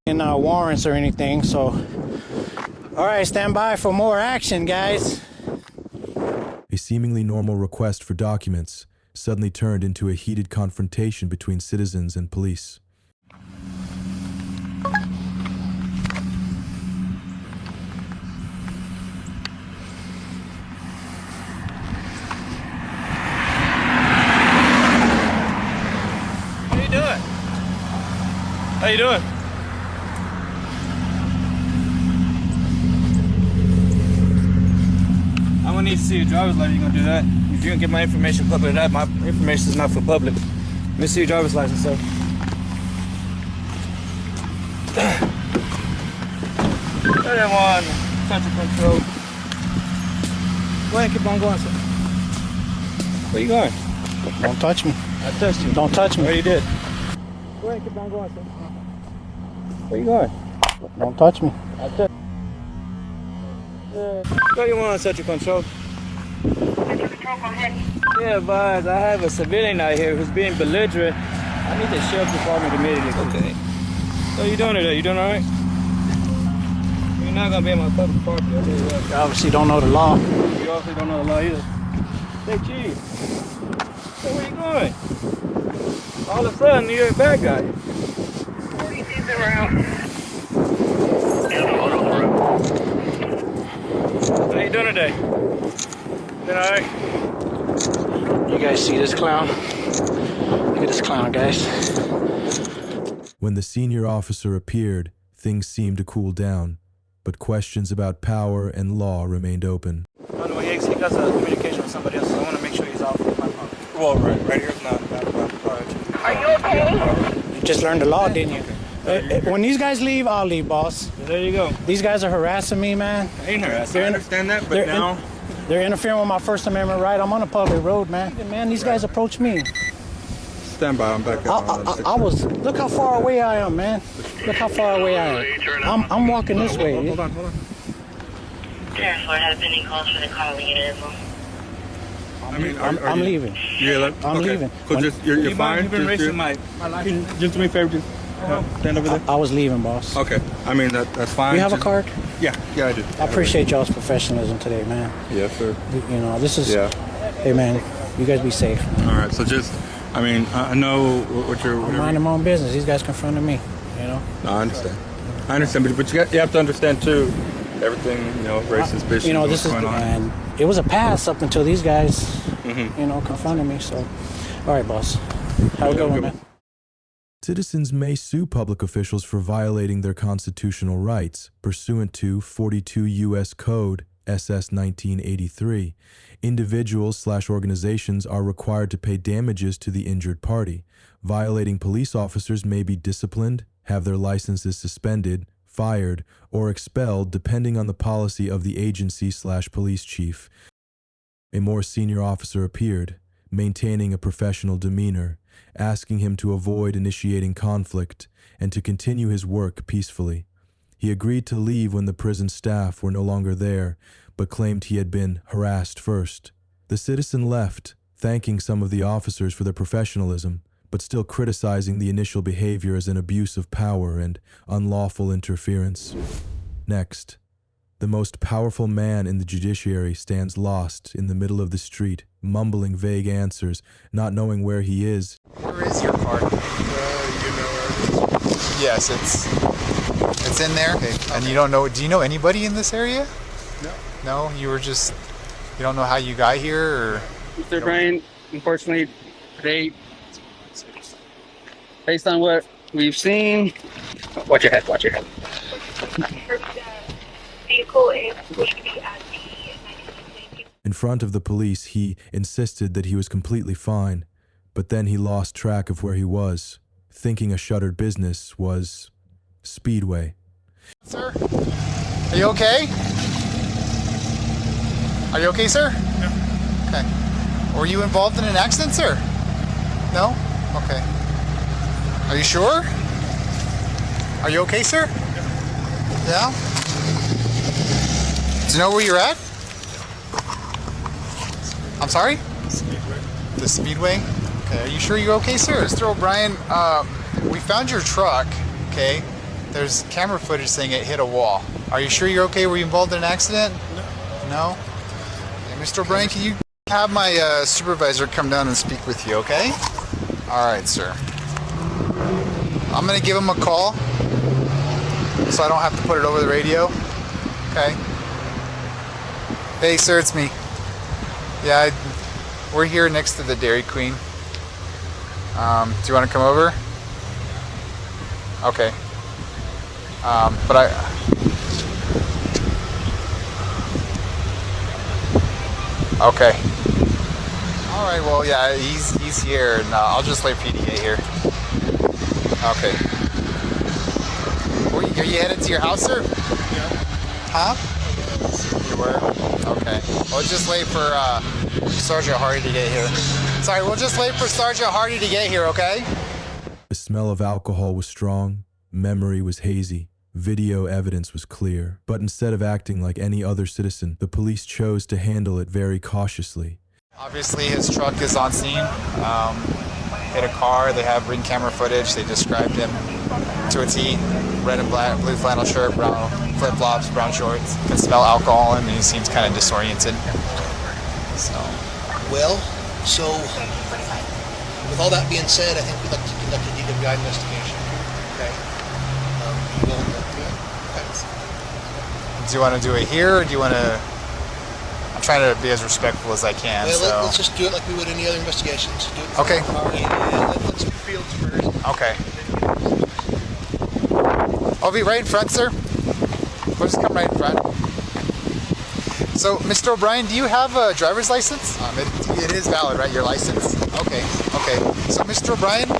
warrants or anything. So, all right, stand by for more action, guys. A seemingly normal request for documents suddenly turned into a heated confrontation between citizens and police. How you doing? I'm gonna need to see your driver's license. You gonna do that? If you can get my information public, that my information is not for public. Let me see your driver's license, sir. 31, touch control. Go ahead, keep on going, sir. Where you going? Don't touch me. I touched you. Don't touch me. Where you did? Go ahead, keep on going, sir. Where you going? Don't touch me. I touched you. 31, touch control. Yeah, but I have a civilian out here who's being belligerent. I need the sheriff department immediately. Okay. So you doing today? You doing all right? You're not gonna be in my public property. I'll tell you what. You obviously don't know the law. You obviously don't know the law either. Hey, chief. Hey, where you going? All of a sudden, you're a bad guy. 46 around. How you doing today? Been all right? You guys see this clown? Look at this clown, guys. When the senior officer appeared, things seemed to cool down, but questions about power and law remained open. Oh, no, he got a communication with somebody else, so I want to make sure he's off my phone. Well, right here is not. Are you okay? You just learned the law, didn't you? When these guys leave, I'll leave, boss. There you go. These guys are harassing me, man. I ain't harassing. I understand that, but now... They're interfering with my First Amendment right. I'm on a public road, man. Man, these guys approach me. Stand by, I'm back up. I was, look how far away I am, man. Look how far away I am. I'm walking this way. Hold on. Sheriff, what have been calls for the calling in info? I'm leaving. I'm leaving. So you're fine? You've been racing my license. Just do me a favor, just stand over there. I was leaving, boss. Okay. I mean, that's fine. You have a card? Yeah, I do. I appreciate y'all's professionalism today, man. Yes, sir. You know, this is... Yeah. Hey, man, you guys be safe. All right, so just... I mean, I know what you're... I'm minding my own business. These guys confronted me, you know? No, I understand. But you have to understand, too, everything, race suspicion, you know, this is... And it was a pass up until these guys, confronted me, so... All right, boss. Have a good one, man. Citizens may sue public officials for violating their constitutional rights pursuant to 42 U.S. Code SS 1983. Individuals/organizations are required to pay damages to the injured party. Violating police officers may be disciplined, have their licenses suspended, fired, or expelled depending on the policy of the agency/police chief. A more senior officer appeared, maintaining a professional demeanor, asking him to avoid initiating conflict and to continue his work peacefully. He agreed to leave when the prison staff were no longer there, but claimed he had been harassed first. The citizen left, thanking some of the officers for their professionalism, but still criticizing the initial behavior as an abuse of power and unlawful interference. Next, the most powerful man in the judiciary stands lost in the middle of the street, mumbling vague answers, not knowing where he is. Where is your card? You know where it is. Yes, it's in there. Okay. And you don't know, do you know anybody in this area? No. No? You don't know how you got here, or? Mr. Brian, unfortunately, today, based on what we've seen, watch your head. In front of the police, he insisted that he was completely fine, but then he lost track of where he was, thinking a shuttered business was Speedway. Sir, are you okay? Are you okay, sir? No. Okay. Were you involved in an accident, sir? No? Okay. Are you sure? Are you okay, sir? Yeah? Do you know where you're at? I'm sorry? The Speedway? Okay, are you sure you're okay, sir? Mr. O'Brien, we found your truck, okay? There's camera footage saying it hit a wall. Are you sure you're okay? Were you involved in an accident? No. No? Okay, Mr. O'Brien, can you have my supervisor come down and speak with you, okay? All right, sir. I'm gonna give him a call so I don't have to put it over the radio, okay? Hey, sir, it's me. Yeah, we're here next to the Dairy Queen. Do you want to come over? Okay. But okay. All right. Well, yeah, he's here, and I'll just wait for you to get here. Okay. Are you headed to your house, sir? Yeah. Huh? You were? Okay. We'll just wait for Sergeant Hardy to get here. Sorry, we'll just wait for Sergeant Hardy to get here, okay? The smell of alcohol was strong, memory was hazy, video evidence was clear, but instead of acting like any other citizen, the police chose to handle it very cautiously. Obviously, his truck is on scene. Hit a car. They have ring camera footage. They described him to a T. Red and black, blue flannel shirt, brown flip-flops, brown shorts. Can smell alcohol, and he seems kind of disoriented. So. Well, so with all that being said, I think we'd like to conduct a DWI investigation. Okay. You will. Do you want to do it here, or do you want to? I'm trying to be as respectful as I can. Well, so. Let's just do it like we would any other investigations. Do it okay. Let's do fields first. Okay. I'll be right in front, sir. We'll just come right in front. So, Mr. O'Brien, do you have a driver's license? It is valid, right? Your license? Okay. Okay. So, Mr. O'Brien,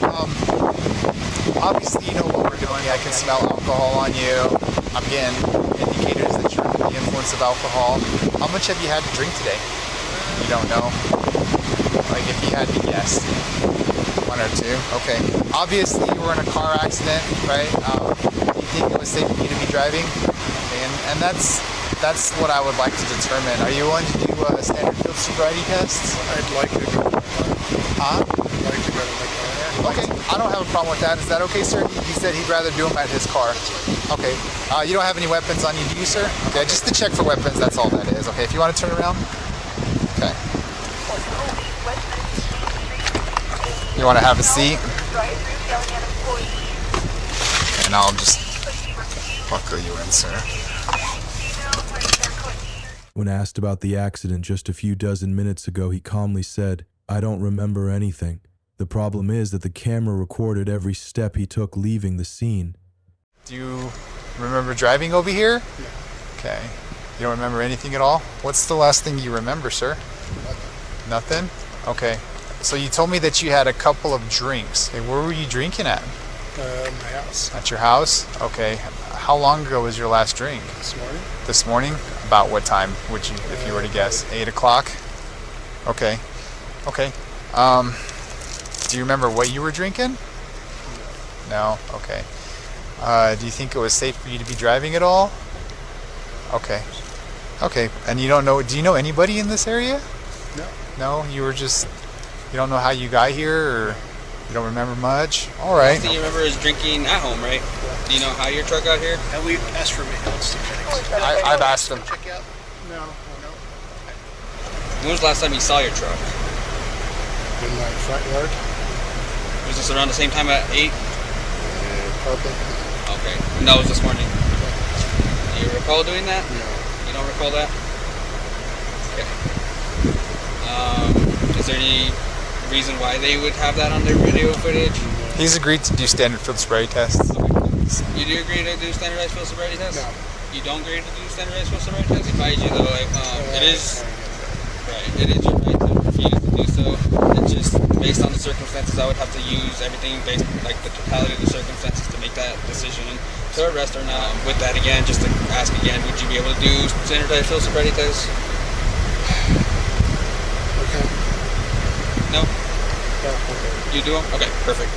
obviously you know what we're doing. I can smell alcohol on you. I'm getting indicators that you're under the influence of alcohol. How much have you had to drink today? You don't know? Like, if you had to guess. 1 or 2? Okay. Obviously, you were in a car accident, right? Do you think it was safe for you to be driving? Okay, and that's what I would like to determine. Are you willing to do standard field sobriety tests? I'd like to go. Huh? I'd like to go to my car. Okay, I don't have a problem with that. Is that okay, sir? He said he'd rather do them at his car. Okay. You don't have any weapons on you, do you, sir? Okay, just to check for weapons, that's all that is. Okay, if you want to turn around. Okay. You want to have a seat? And I'll just buckle you in, sir. When asked about the accident just a few dozen minutes ago, he calmly said, "I don't remember anything. The problem is that the camera recorded every step he took leaving the scene." Do you remember driving over here? Yeah. Okay. You don't remember anything at all? What's the last thing you remember, sir? Nothing? Okay. So you told me that you had a couple of drinks. Okay, where were you drinking at? My house. At your house? Okay. How long ago was your last drink? This morning. This morning? About what time would you, if you were to guess? 8 o'clock? Okay. Okay. Do you remember what you were drinking? No? Okay. Do you think it was safe for you to be driving at all? Okay. Okay. And you don't know, do you know anybody in this area? No. No? You were just, you don't know how you got here, or you don't remember much? All right. The last thing you remember is drinking at home, right? Do you know how your truck got here? And we asked for maintenance to fix. I've asked them. Check out? No. When was the last time you saw your truck? In my front yard. Was this around the same time at 8? Probably. Okay. And that was this morning? Do you recall doing that? No. You don't recall that? Okay. Is there any reason why they would have that on their video footage? He's agreed to do standard field sobriety tests. You do agree to do standardized field sobriety tests? No. You don't agree to do standardized field sobriety tests? He advised you though, like, it is right. It is your right to refuse to do so. It's just based on the circumstances. I would have to use everything based, like the totality of the circumstances, to make that decision to arrest or not. With that, again, just to ask again, would you be able to do standardized field sobriety tests? Okay. No. Yeah, okay. You do them? Okay, perfect.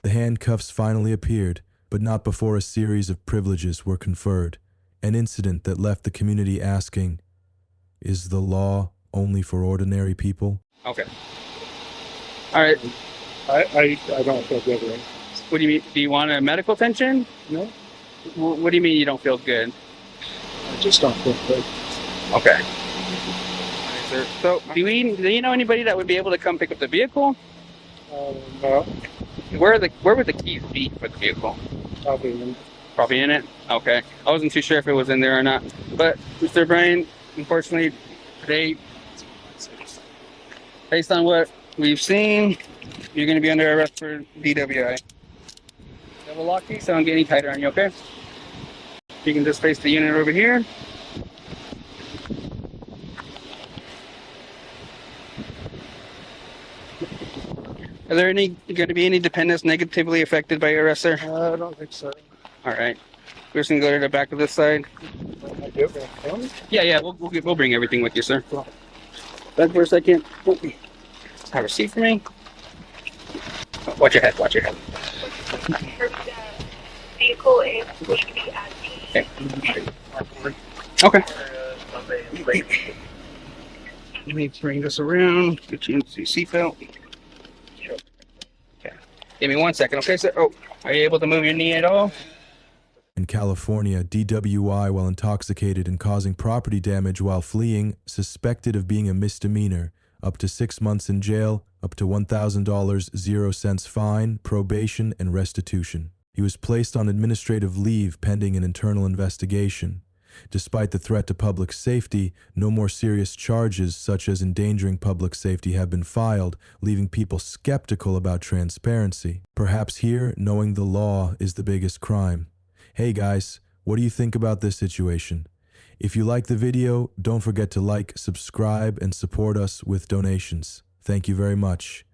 The handcuffs finally appeared, but not before a series of privileges were conferred, an incident that left the community asking, is the law only for ordinary people? Okay. All right. I don't feel good, right? What do you mean? Do you want a medical attention? No. What do you mean you don't feel good? I just don't feel good. Okay. So, do you know anybody that would be able to come pick up the vehicle? No. Where would the keys be for the vehicle? Probably in it? Okay. I wasn't too sure if it was in there or not. But, Mr. Bryan, unfortunately, today, based on what we've seen, you're going to be under arrest for DWI. Double lock these so I don't get any tighter on you, okay? You can just face the unit over here. Are there going to be any dependents negatively affected by your arrest, sir? I don't think so. All right. We're just going to go to the back of this side. Yeah, we'll bring everything with you, sir. Back for a second. Have a seat for me. Watch your head, watch your head. Vehicle is going to be at Okay. Let me bring this around. Get you into your seatbelt. Okay. Give me 1 second, okay, sir? Oh, are you able to move your knee at all? In California, DWI while intoxicated and causing property damage while fleeing, suspected of being a misdemeanor, up to 6 months in jail, up to $1,000, 0 cents fine, probation, and restitution. He was placed on administrative leave pending an internal investigation. Despite the threat to public safety, no more serious charges such as endangering public safety have been filed, leaving people skeptical about transparency. Perhaps here, knowing the law is the biggest crime. Hey guys, what do you think about this situation? If you like the video, don't forget to like, subscribe, and support us with donations. Thank you very much.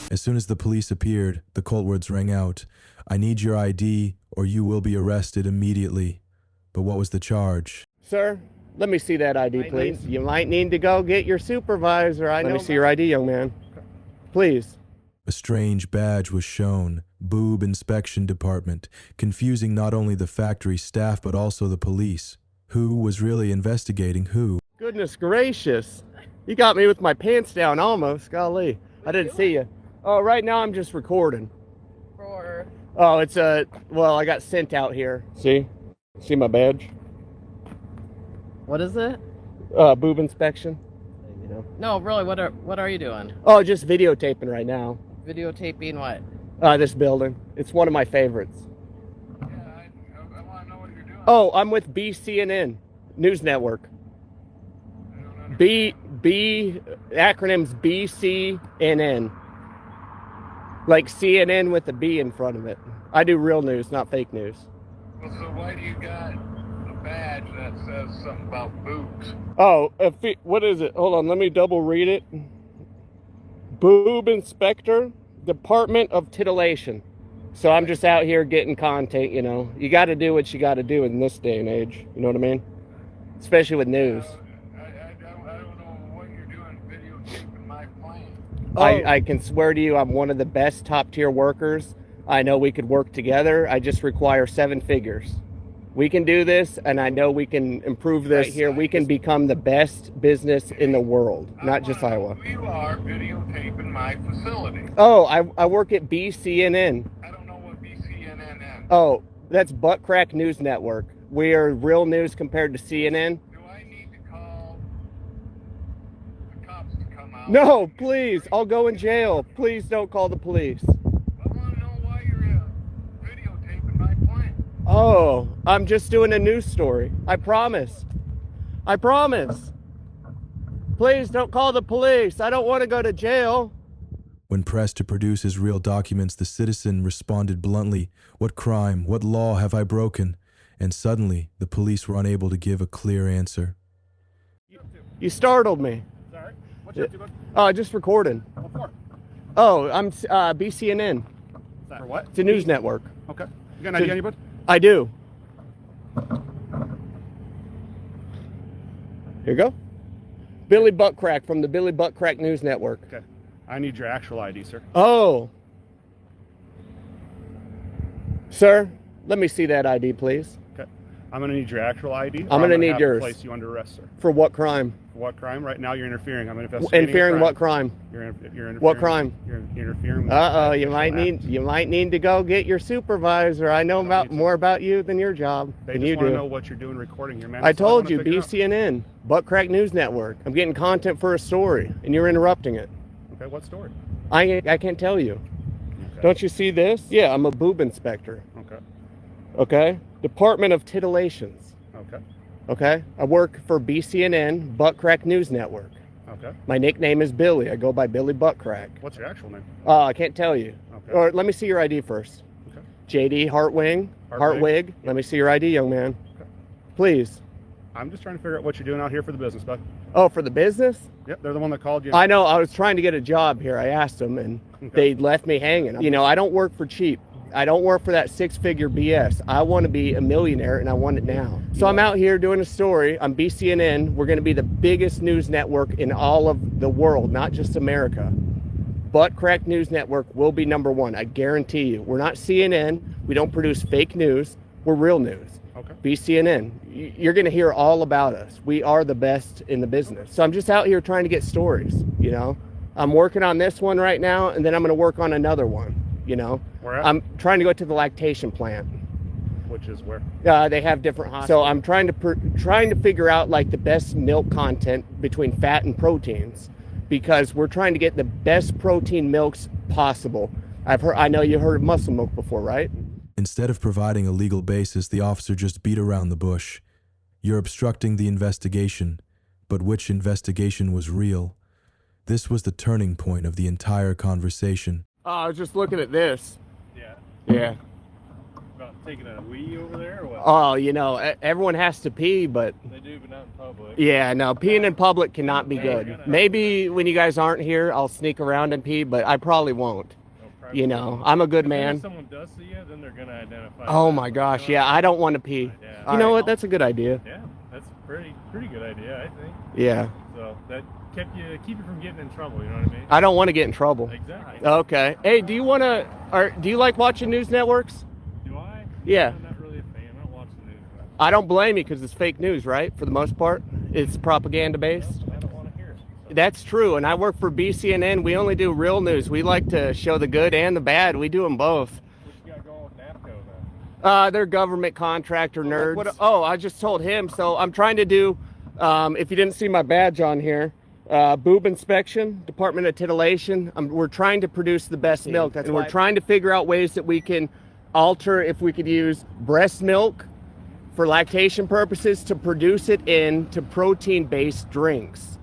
As soon as the police appeared, the cult words rang out, "I need your ID or you will be arrested immediately." But what was the charge? Sir, let me see that ID, please. You might need to go get your supervisor. Let me see your ID, young man. Please. A strange badge was shown, Boob Inspection Department, confusing not only the factory staff but also the police. Who was really investigating who? Goodness gracious. You got me with my pants down almost. Golly. I didn't see you. Oh, right now I'm just recording. Oh, it's well, I got sent out here. See? See my badge? What is it? Boob inspection. You know. No, really, what are you doing? Oh, just videotaping right now. Videotaping what? This building. It's one of my favorites. Yeah, I want to know what you're doing. Oh, I'm with BCNN News Network. Acronyms BCNN. Like CNN with a B in front of it. I do real news, not fake news. Well, so why do you got a badge that says something about boobs? Oh, what is it? Hold on, let me double read it. Boob Inspector, Department of Titillation. So I'm just out here getting content, you know. You got to do what you got to do in this day and age. You know what I mean? Especially with news. I don't know what you're doing videotaping my plane. I can swear to you I'm one of the best top tier workers. I know we could work together. I just require 7 figures. We can do this, and I know we can improve this. Right here, we can become the best business in the world, not just Iowa. You are videotaping my facility. Oh, I work at BCNN. I don't know what BCNN is. Oh, that's Butt Crack News Network. We are real news compared to CNN. Do I need to call the cops to come out? No, please. I'll go in jail. Please don't call the police. Oh, I'm just doing a news story. I promise. I promise. Please don't call the police. I don't want to go to jail. When pressed to produce his real documents, the citizen responded bluntly, "What crime, what law have I broken?" And suddenly, the police were unable to give a clear answer. You startled me. Sorry? What you up to, bud? Just recording. What for? Oh, I'm BCNN. For what? It's a news network. Okay. You got an ID on you, bud? I do. Here you go. Billy Buttcrack from the Billy Buttcrack News Network. Okay. I need your actual ID, sir. Oh. Sir, let me see that ID, please. Okay. I'm going to need your actual ID. I'm going to need yours. Place you under arrest, sir. For what crime? For what crime? Right now, you're interfering. I'm investigating. Interfering what crime? You're interfering. What crime? You're interfering. You might need to go get your supervisor. I know more about you than your job. They just want to know what you're doing recording here, man. I told you, BCNN, Buttcrack News Network. I'm getting content for a story, and you're interrupting it. Okay, what story? I can't tell you. Okay. Don't you see this? Yeah, I'm a boob inspector. Okay. Okay? Department of Titillations. Okay. Okay? I work for BCNN, Buttcrack News Network. Okay. My nickname is Billy. I go by Billy Buttcrack. What's your actual name? I can't tell you. Okay. Or let me see your ID first. Okay. JD Hartwig. Let me see your ID, young man. Please. I'm just trying to figure out what you're doing out here for the business, bud. Oh, for the business? Yep, they're the one that called you. I know. I was trying to get a job here. I asked them, and they left me hanging. You know, I don't work for cheap. I don't work for that six-figure BS. I want to be a millionaire, and I want it now. So I'm out here doing a story. I'm BCNN. We're going to be the biggest news network in all of the world, not just America. Butt Crack News Network will be #1. I guarantee you. We're not CNN. We don't produce fake news. We're real news. Okay. BCNN. You're going to hear all about us. We are the best in the business. So I'm just out here trying to get stories, you know. I'm working on this one right now, and then I'm going to work on another one, you know. Where at? I'm trying to go to the lactation plant. Which is where? They have different hospitals. So I'm trying to figure out like the best milk content between fat and proteins, because we're trying to get the best protein milks possible. I know you heard of muscle milk before, right? Instead of providing a legal basis, the officer just beat around the bush. You're obstructing the investigation, but which investigation was real? This was the turning point of the entire conversation. I was just looking at this. Yeah. Yeah. About taking a wee over there or what? Oh, you know, everyone has to pee, but... They do, but not in public. Yeah, no, peeing in public cannot be good. Maybe when you guys aren't here, I'll sneak around and pee, but I probably won't. You know, I'm a good man. If someone does see you, then they're going to identify. Oh my gosh, yeah, I don't want to pee. Yeah. You know what? That's a good idea. Yeah, that's pretty good idea, I think. Yeah. So that keep you from getting in trouble, you know what I mean? I don't want to get in trouble. Exactly. Okay. Hey, do you like watching news networks? Do I? Yeah. I'm not really a fan. I don't watch the news. I don't blame you, because it's fake news, right? For the most part, it's propaganda based. I don't want to hear it. That's true, and I work for BCNN. We only do real news. We like to show the good and the bad. We do them both. What you got going with NAPCO then? They're government contractor nerds. I just told him. So I'm trying to do, if you didn't see my badge on here, boob inspection, Department of Titillation. We're trying to produce the best milk. And we're trying to figure out ways that we can alter, if we could use breast milk for lactation purposes, to produce it into protein-based drinks.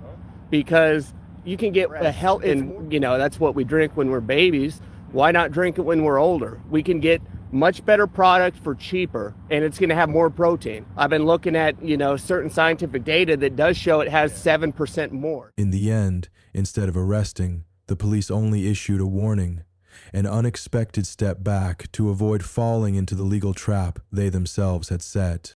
Because you can get a health, and you know, that's what we drink when we're babies. Why not drink it when we're older? We can get much better product for cheaper, and it's going to have more protein. I've been looking at, you know, certain scientific data that does show it has 7% more. In the end, instead of arresting, the police only issued a warning, an unexpected step back to avoid falling into the legal trap they themselves had set.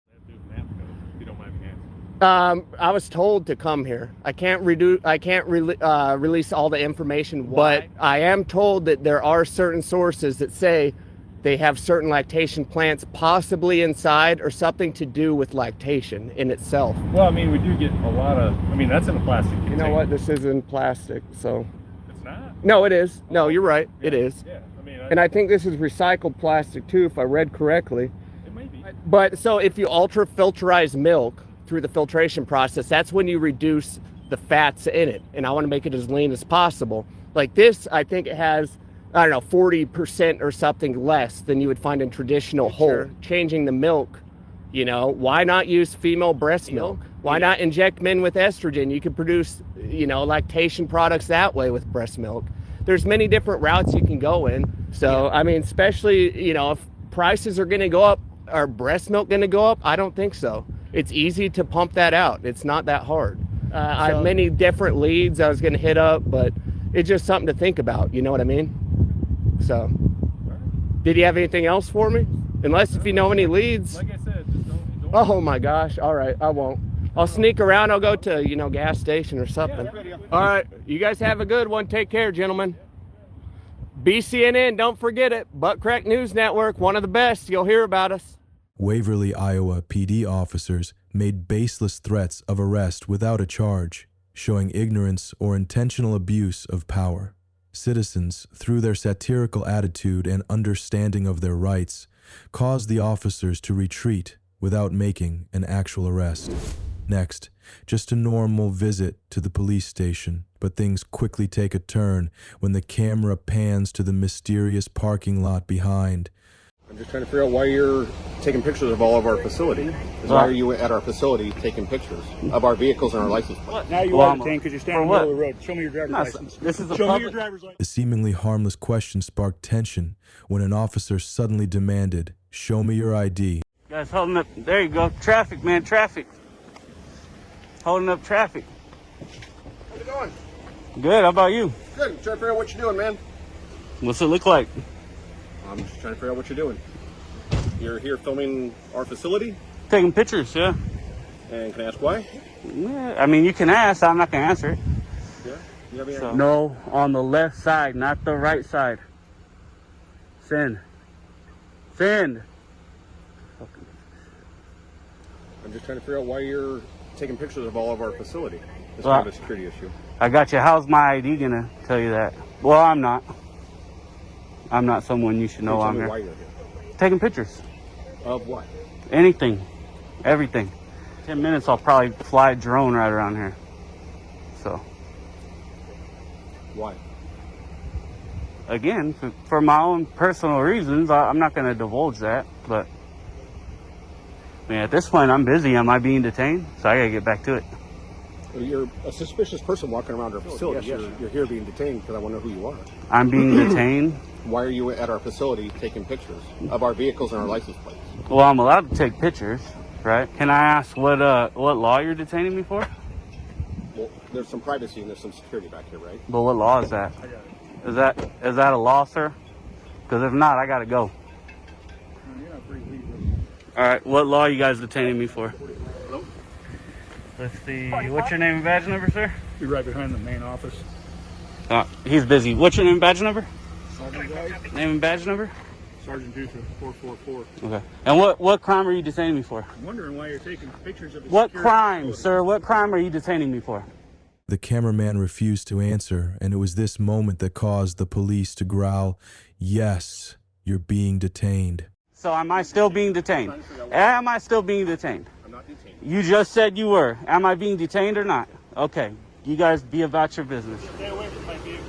I was told to come here. I can't release all the information, but I am told that there are certain sources that say they have certain lactation plants possibly inside, or something to do with lactation in itself. Well, I mean, we do get a lot of, I mean, that's in a plastic container. You know what? This is in plastic, so. It's not? No, it is. No, you're right. Yeah. It is. Yeah, I mean. And I think this is recycled plastic too, if I read correctly. It may be. But so if you ultra-filterize milk through the filtration process, that's when you reduce the fats in it. And I want to make it as lean as possible. Like this, I think it has, I don't know, 40% or something less than you would find in traditional whole. Changing the milk, you know, why not use female breast milk? Why not inject men with estrogen? You can produce, you know, lactation products that way with breast milk. There's many different routes you can go in. So, I mean, especially, you know, if prices are going to go up, are breast milk going to go up? I don't think so. It's easy to pump that out. It's not that hard. I have many different leads I was going to hit up, but it's just something to think about. You know what I mean? So, did you have anything else for me? Unless if you know any leads. Like I said, just don't. Oh my gosh. All right. I won't. I'll sneak around. I'll go to, you know, gas station or something. All right. You guys have a good one. Take care, gentlemen. BCNN, don't forget it. Butt Crack News Network, one of the best. You'll hear about us. Waverly, Iowa PD officers made baseless threats of arrest without a charge, showing ignorance or intentional abuse of power. Citizens, through their satirical attitude and understanding of their rights, caused the officers to retreat without making an actual arrest. Next, just a normal visit to the police station, but things quickly take a turn when the camera pans to the mysterious parking lot behind. I'm just trying to figure out why you're taking pictures of all of our facility. Why are you at our facility taking pictures of our vehicles and our license plates? Now you are detained because you're standing in the middle of the road. Show me your driver's license. This is a Show me public... your driver's license. The seemingly harmless question sparked tension when an officer suddenly demanded, "Show me your ID." Guys holding up. There you go. Traffic, man. Traffic. Holding up traffic. How's it going? Good. How about you? Good. I'm trying to figure out what you're doing, man. What's it look like? I'm just trying to figure out what you're doing. You're here filming our facility? Taking pictures, yeah. And can I ask why? Yeah, I mean, you can ask. I'm not going to answer it. Yeah? You have any idea? No, on the left side, not the right side. Send. Send. I'm just trying to figure out why you're taking pictures of all of our facility. It's Well, not a security issue. I got you. How's my ID going to tell you that? Well, I'm not. I'm not someone you should know Can I'm you here. tell me why you're here? Taking pictures. Of what? Anything. Everything. 10 minutes, I'll probably fly a drone right around here. So, Why? again, for my own personal reasons, I'm not going to divulge that. But, I mean, at this point, I'm busy. Am I being detained? So I got to get back to it. Well, you're a suspicious person walking around our facility. Yes, you're here being detained because I want to know who you are. I'm being detained. Why are you at our facility taking pictures of our vehicles and our license plates? Well, I'm allowed to take pictures, right? Can I ask what law you're detaining me for? Well, there's some privacy and there's some security back here, right? But what law is that? Is that a law, sir? Because if not, I got to go. All right, what law are you guys detaining me for? Hello? Let's see. What's your name and badge number, sir? Be right behind the main office. He's busy. What's your name and badge number? Sergeant Guy. Name and badge number? Sergeant Dutra, 444. Okay. And what crime are you detaining me for? I'm wondering why you're taking pictures of the What security crime, facility. sir? What crime are you detaining me for? The cameraman refused to answer, and it was this moment that caused the police to growl, "Yes, you're being detained." So am I still being detained? Am I still being detained? I'm not detained. You just said you were. Am I being detained or not? Okay. You guys be about your business. Stay away from my vehicle.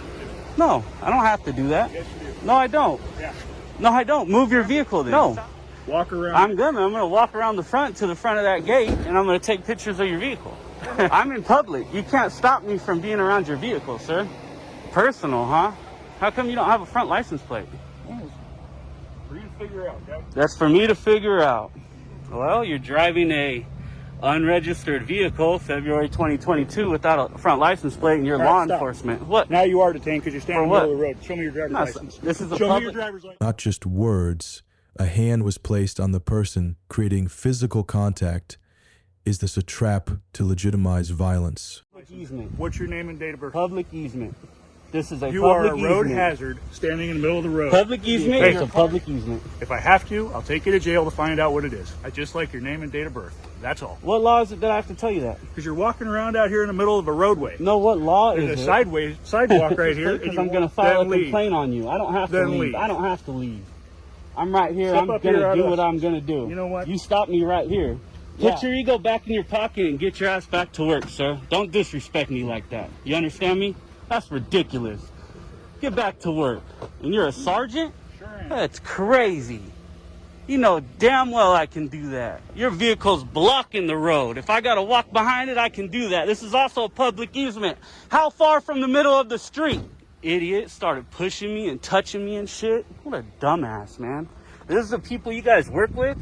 No, I don't have to do that. Yes, you do. No, I don't. Yeah. No, I don't. Move your vehicle then. No. Walk around. I'm gonna walk around the front to the front of that gate, and I'm gonna take pictures of your vehicle. I'm in public. You can't stop me from being around your vehicle, sir. Personal, huh? How come you don't have a front license plate? For you to figure out, okay? That's for me to figure out. Well, you're driving a unregistered vehicle, February 2022, without a front license plate, and you're law enforcement. What? Now you are detained because you're standing in the For middle of what? the road. Show me your driver's No, license. this is a Show me public... your driver's license. Not just words, a hand was placed on the person, creating physical contact. Is this a trap to legitimize violence? Public easement. What's your name and date of birth? Public easement. This is a You are public a road easement. hazard standing in the middle of the road. Public easement Hey, is a public easement. if I have to, I'll take you to jail to find out what it is. I just like your name and date of birth. That's all. What law is it that I have to tell you that? Because you're walking around out here in the middle of a roadway. No, what law There's is a it? sidewalk right here. Because and I'm you going to won't file a then leave. complaint on you. I don't have to Then leave. leave. I don't have to leave. I'm right here. Step I'm up going here to out do of- what I'm going to do. You know what? You stop me right here. Put your ego back in your pocket and get your ass back to work, sir. Don't disrespect me like that. You understand me? That's ridiculous. Get back to work. And you're a sergeant? Sure am. That's crazy. You know damn well I can do that. Your vehicle's blocking the road. If I gotta walk behind it, I can do that. This is also a public easement. How far from the middle of the street? Idiot started pushing me and touching me and shit. What a dumbass, man. This is the people you guys work with?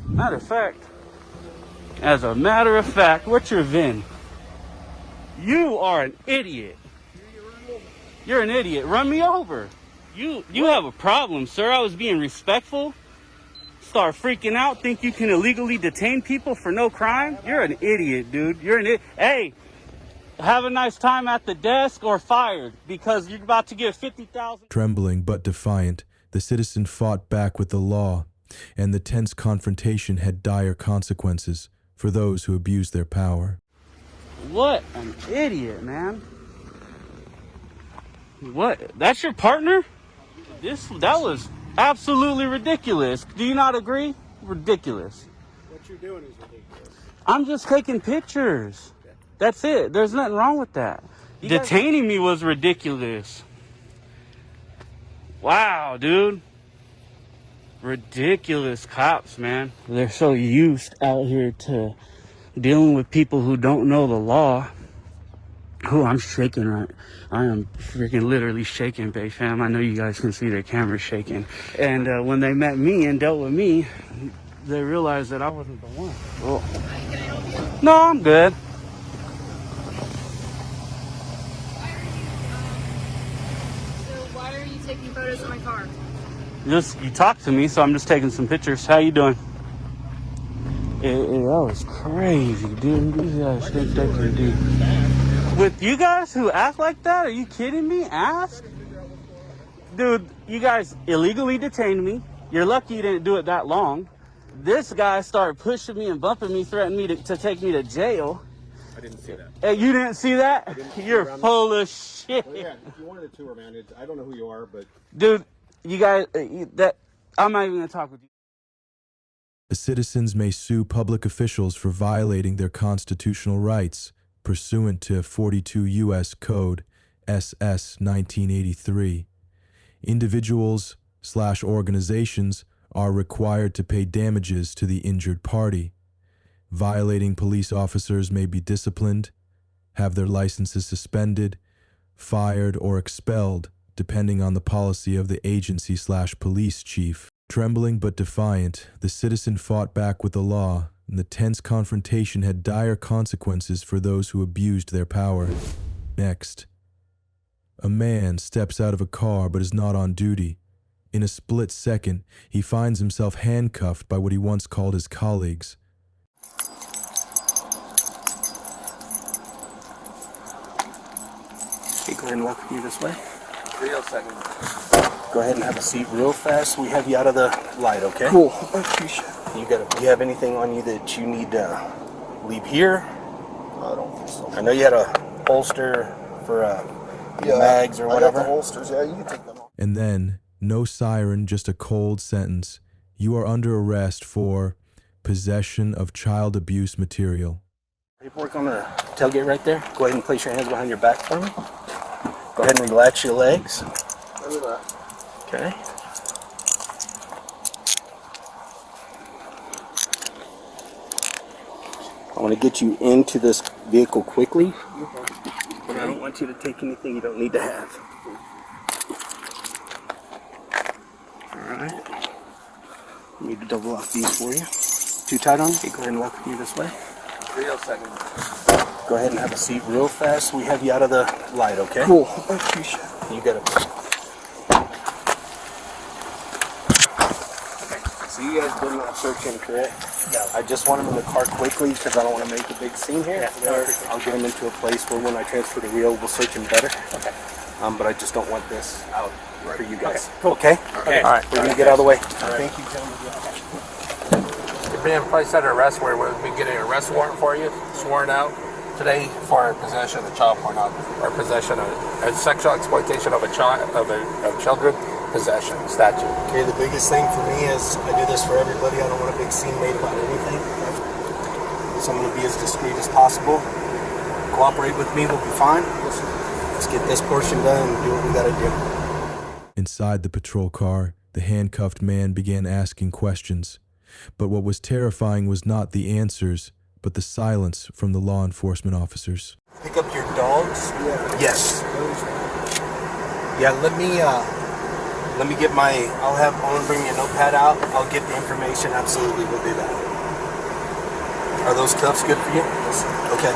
As a matter of fact, what's your VIN? You are an idiot. You're an idiot. Run me over. You have a problem, sir. I was being respectful. Start freaking out. Think you can illegally detain people for no crime? You're an idiot, dude. You're an idiot. Hey, have a nice time at the desk or fired because you're about to get 50,000. Trembling but defiant, the citizen fought back with the law, and the tense confrontation had dire consequences for those who abused their power. What an idiot, man. What? That's your partner? That was absolutely ridiculous. Do you not agree? Ridiculous. What you're doing is ridiculous. I'm just taking pictures. That's it. There's nothing wrong with that. Detaining me was ridiculous. Wow, dude. ridiculous cops, man. They're so used out here to dealing with people who don't know the law. Oh, I'm shaking right. I am freaking literally shaking, Bay Fam. I know you guys can see their cameras shaking. And when they met me and dealt with me, they realized that I wasn't the one. Oh. No, I'm good. So why are you taking photos of my car? You talked to me, so I'm just taking some pictures. How you doing? That was crazy, dude. These guys think they can do. With you guys who act like that? Are you kidding me? Ask? Dude, you guys illegally detained me. You're lucky you didn't do it that long. This guy started pushing me and bumping me, threatening me to take me to jail. I didn't see that. Hey, you didn't see that? You're full of shit. Well, yeah, if you wanted a tour, man, I don't know who you are, but... Dude, you guys, I'm not even going to talk with you. The citizens may sue public officials for violating their constitutional rights pursuant to 42 U.S. Code SS 1983. Individuals/organizations are required to pay damages to the injured party. Violating police officers may be disciplined, have their licenses suspended, fired, or expelled, depending on the policy of the agency/police chief. Trembling but defiant, the citizen fought back with the law, and the tense confrontation had dire consequences for those who abused their power. Next, a man steps out of a car but is not on duty. In a split second, he finds himself handcuffed by what he once called his colleagues. Okay, go ahead and walk with me this way. Real second. Go ahead and have a seat real fast. We have you out of the light, okay? Cool. I appreciate it. You have anything on you that you need to leave here? I don't think so. I know you had a holster for mags or whatever. I got the holsters. Yeah, you can take them off. And then, no siren, just a cold sentence. You are under arrest for possession of child abuse material. Paperwork on the tailgate right there. Go ahead and place your hands behind your back for me. Go ahead and relax your legs. Look at that. Okay. I want to get you into this vehicle quickly, but I don't want you to take anything you don't need to have. Alright. I need to double lock these for you. Too tight on? Okay, go ahead and walk with me this way. Real second. Go ahead and have a seat real fast. We have you out of the light, okay? Cool. I appreciate it. You got it. So you guys did not search him, correct? No. I just want him in the car quickly because I don't want to make a big scene here. Yeah, I'll get him into a place where when I transfer the wheel, we'll search him better. Okay. But I just don't want this out for you guys. Okay? Cool. Okay? Okay. All right. We're going to get out of the way. Thank you, gentlemen. You're being placed under arrest where we'll be getting an arrest warrant for you, sworn out today for possession of child pornography or possession of sexual exploitation of children. Possession statute. Okay, the biggest thing for me is I do this for everybody. I don't want a big scene made about anything. So I'm going to be as discreet as possible. Cooperate with me, we'll be fine. Let's get this portion done and do what we got to do. Inside the patrol car, the handcuffed man began asking questions. But what was terrifying was not the answers, but the silence from the law enforcement officers. Pick up your dogs? Yeah. Yes. Yeah, let me get I'm gonna bring me a notepad out. I'll get the information. Absolutely, we'll do that. Are those cuffs good for you? Yes, sir. Okay.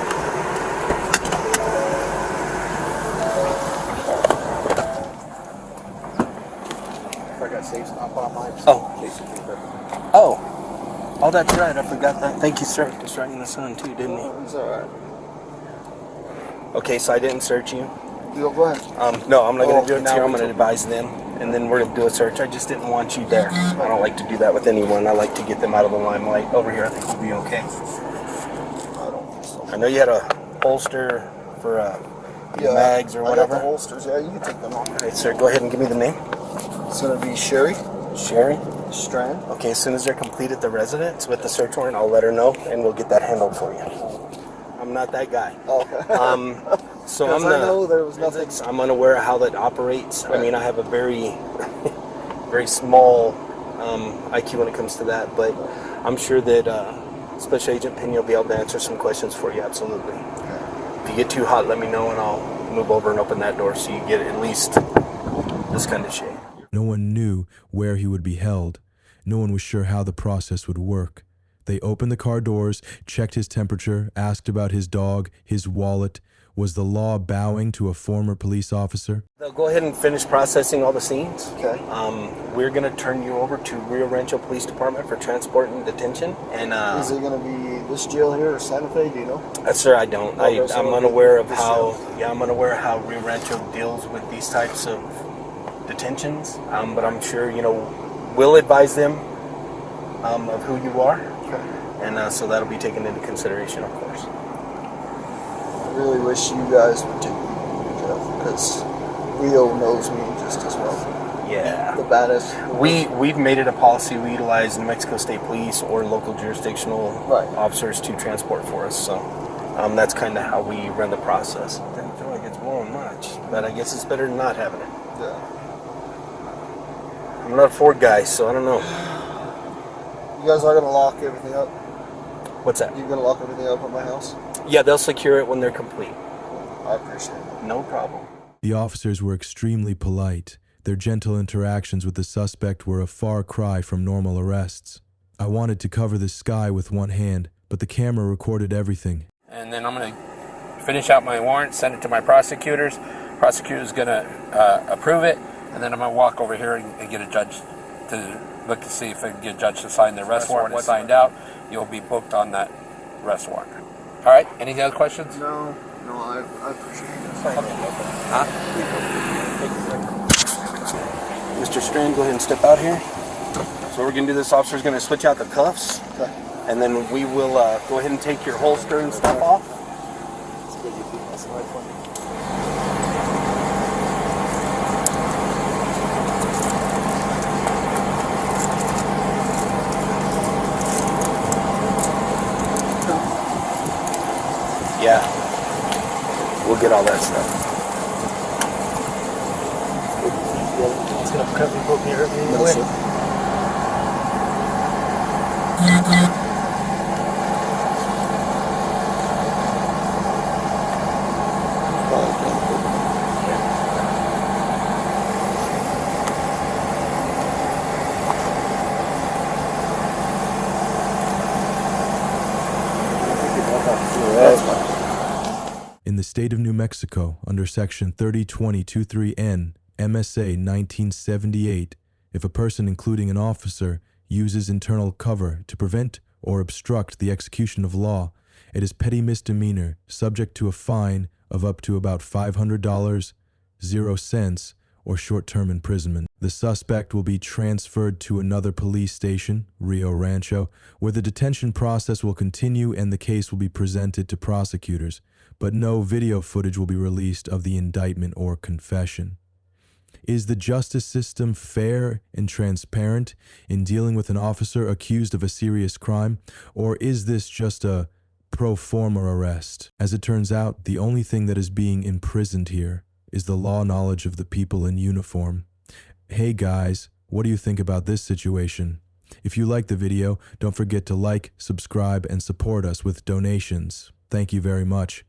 I got safe stop on mine. Oh, that's right. I forgot that. Thank you, sir. Just right in the sun too, didn't he? It's alright. Okay, so I didn't search you. Go ahead. No, I'm not going to do it now. I'm going to advise them, and then we're going to do a search. I just didn't want you there. I don't like to do that with anyone. I like to get them out of the limelight. Over here, I think we'll be okay. I know you had a holster for mags or whatever. I got the holsters. Yeah, you can take them off. All right, sir. Go ahead and give me the name. It's going to be Sherry. Sherry? Strand. Okay, as soon as they're completed the residence with the search warrant, I'll let her know, and we'll get that handled for you. I'm not that guy. Okay. So I know there was nothing. I'm unaware of how that operates. I mean, I have a very, very small IQ when it comes to that, but I'm sure that Special Agent Pena will be able to answer some questions for you, absolutely. If you get too hot, let me know and I'll move over and open that door so you get at least this kind of shade. No one knew where he would be held. No one was sure how the process would work. They opened the car doors, checked his temperature, asked about his dog, his wallet. Was the law bowing to a former police officer? They'll go ahead and finish processing all the scenes. Okay. We're going to turn you over to Rio Rancho Police Department for transport and detention. And is it going to be this jail here or Santa Fe? Do you know? Sir, I don't. I'm unaware of how. Yeah, I'm unaware of how Rio Rancho deals with these types of detentions. But I'm sure we'll advise them of who you are. Okay. And so that'll be taken into consideration, of course. I really wish you guys would take me to jail because Rio knows me just as well. Yeah. The baddest. We've made it a policy we utilize New Mexico State Police or local jurisdictional officers to transport for us. So that's kind of how we run the process. I didn't feel like it's blowing much, but I guess it's better than not having it. Yeah. I'm not a Ford guy, so I don't know. You guys are going to lock everything up? What's that? You're going to lock everything up at my house? Yeah, they'll secure it when they're complete. I appreciate it. No problem. The officers were extremely polite. Their gentle interactions with the suspect were a far cry from normal arrests. I wanted to cover the sky with one hand, but the camera recorded everything. And then I'm going to finish out my warrant, send it to my prosecutors. Prosecutor's going to approve it, and then I'm going to walk over here and get a judge to look to see if I can get a judge to sign the arrest warrant. When it's signed out, you'll be booked on that arrest warrant. All right, any other questions? No, I appreciate it. Huh? Mr. Strand, go ahead and step out here. So we're going to do this, officer's going to switch out the cuffs. Okay. And then we will go ahead and take your holster and stuff off. Yeah, we'll get all that stuff. It's going to cut me, poke me, hurt me No, sir. In the state of New Mexico, under Section 302023N, MSA 1978, if a person, including an officer, uses internal cover to prevent or obstruct the execution of law, it is petty misdemeanor, subject to a fine of up to about $500, 0 cents, or short-term imprisonment. The suspect will be transferred to another police station, Rio Rancho, where the detention process will continue and the case will be presented to prosecutors, but no video footage will be released of the indictment or confession. Is the justice system fair and transparent in dealing with an officer accused of a serious crime, or is this just a pro forma arrest? As it turns out, the only thing that is being imprisoned here is the law knowledge of the people in uniform. Hey guys, what do you think about this situation? If you like the video, don't forget to like, subscribe, and support us with donations. Thank you very much.